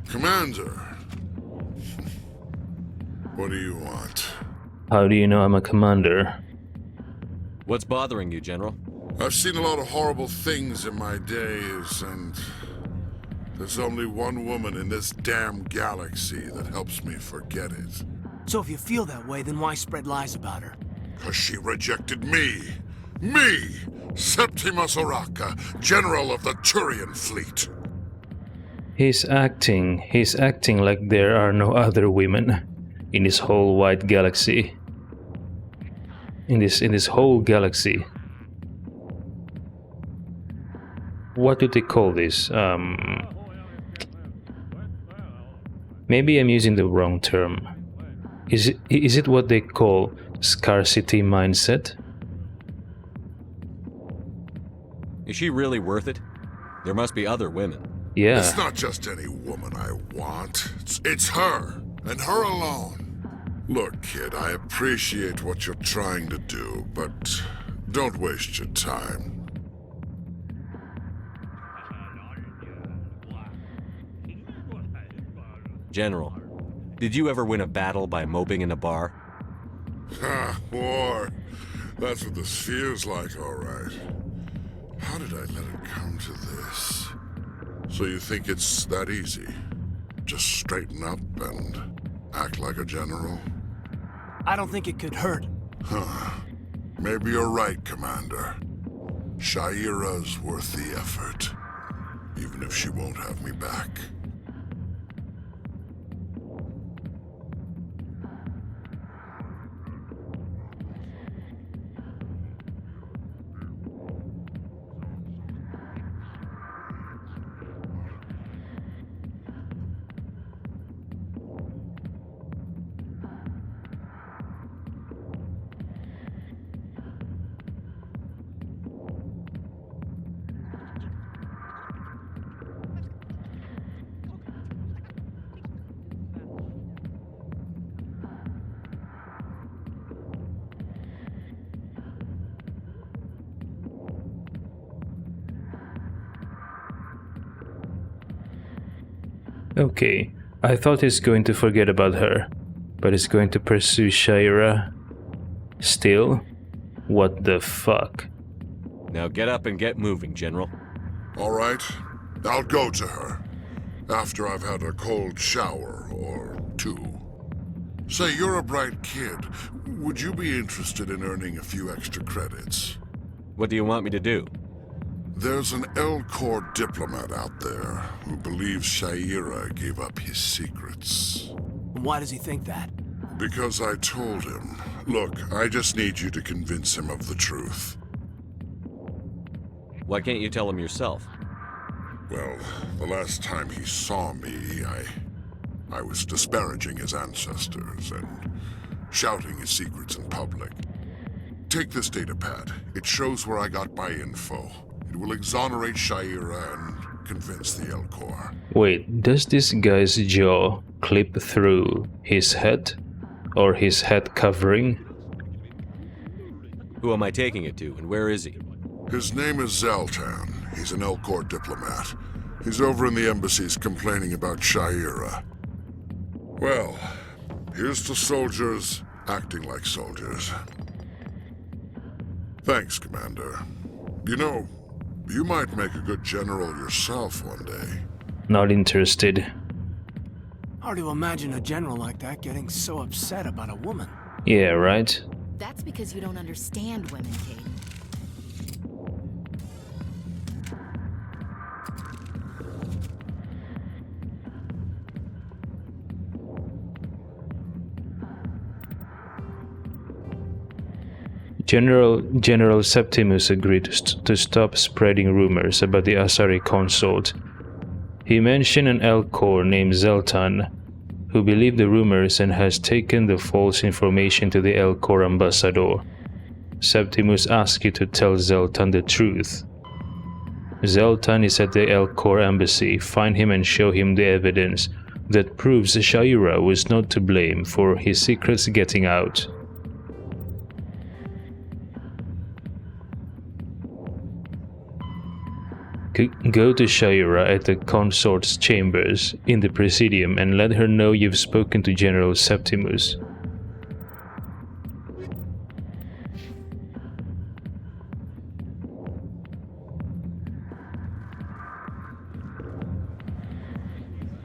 Commander. What do you want? How do you know I'm a commander? What's bothering you, General? I've seen a lot of horrible things in my days, and there's only one woman in this damn galaxy that helps me forget it. So if you feel that way, then why spread lies about her? 'Cause she rejected me! Me! Septimus Oraka, General of the Turian Fleet! He's acting like there are no other women in this whole wide galaxy. In this whole galaxy. What do they call this? Maybe I'm using the wrong term. Is it what they call scarcity mindset? Is she really worth it? There must be other women. Yeah. It's not just any woman I want. It's her, and her alone. Look, kid, I appreciate what you're trying to do, but don't waste your time. General, did you ever win a battle by moping in a bar? Ha, war. That's what this feels like, all right. How did I let it come to this? So you think it's that easy? Just straighten up and act like a general? I don't think it could hurt. Huh. Maybe you're right, Commander. Shaira's worth the effort. Even if she won't have me back. Okay, I thought he's going to forget about her, but he's going to pursue Shaira. Still? What the fuck? Now get up and get moving, General. All right, I'll go to her. After I've had a cold shower or two. Say, you're a bright kid. Would you be interested in earning a few extra credits? What do you want me to do? There's an L-Corps diplomat out there who believes Shaira gave up his secrets. Why does he think that? Because I told him. Look, I just need you to convince him of the truth. Why can't you tell him yourself? Well, the last time he saw me, I was disparaging his ancestors and shouting his secrets in public. Take this datapad. It shows where I got my info. It will exonerate Shaira and convince the L-Corps. Wait, does this guy's jaw clip through his head? Or his head covering? Who am I taking it to, and where is he? His name is Zaltan. He's an L-Corps diplomat. He's over in the embassies complaining about Shaira. Well, here's to soldiers acting like soldiers. Thanks, Commander. You know, you might make a good general yourself one day. Not interested. Hard to imagine a general like that getting so upset about a woman. Yeah, right? That's because you don't understand women, Caden. General Septimus agreed to stop spreading rumors about the Asari consort. He mentioned an Elcor named Zeltan, who believed the rumors and has taken the false information to the Elcor ambassador. Septimus asked you to tell Zeltan the truth. Zeltan is at the Elcor embassy. Find him and show him the evidence that proves Shaira was not to blame for his secrets getting out. Go to Shaira at the consort's chambers in the Presidium and let her know you've spoken to General Septimus.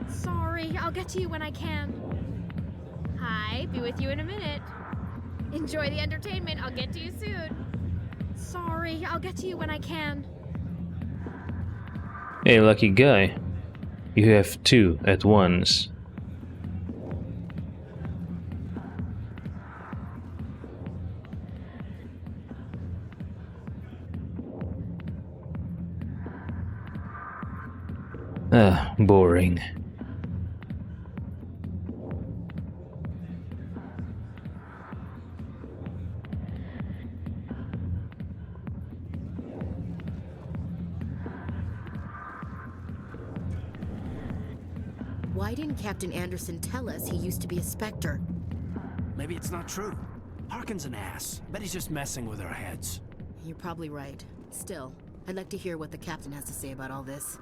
Sorry, I'll get to you when I can. Hi, be with you in a minute. Enjoy the entertainment, I'll get to you soon. Sorry, I'll get to you when I can. Hey, lucky guy. You have two at once. Ah, boring. Why didn't Captain Anderson tell us he used to be a Spectre? Maybe it's not true. Harkin's an ass. Bet he's just messing with our heads. You're probably right. Still, I'd like to hear what the captain has to say about all this.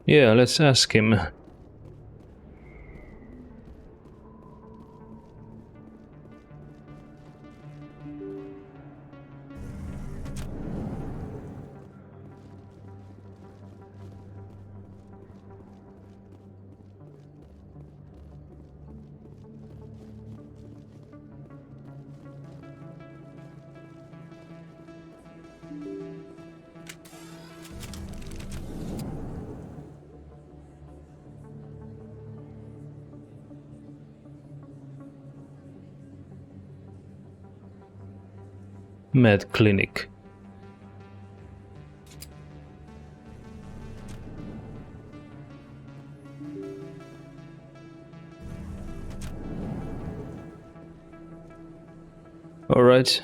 Yeah, let's ask him. Med Clinic. All right.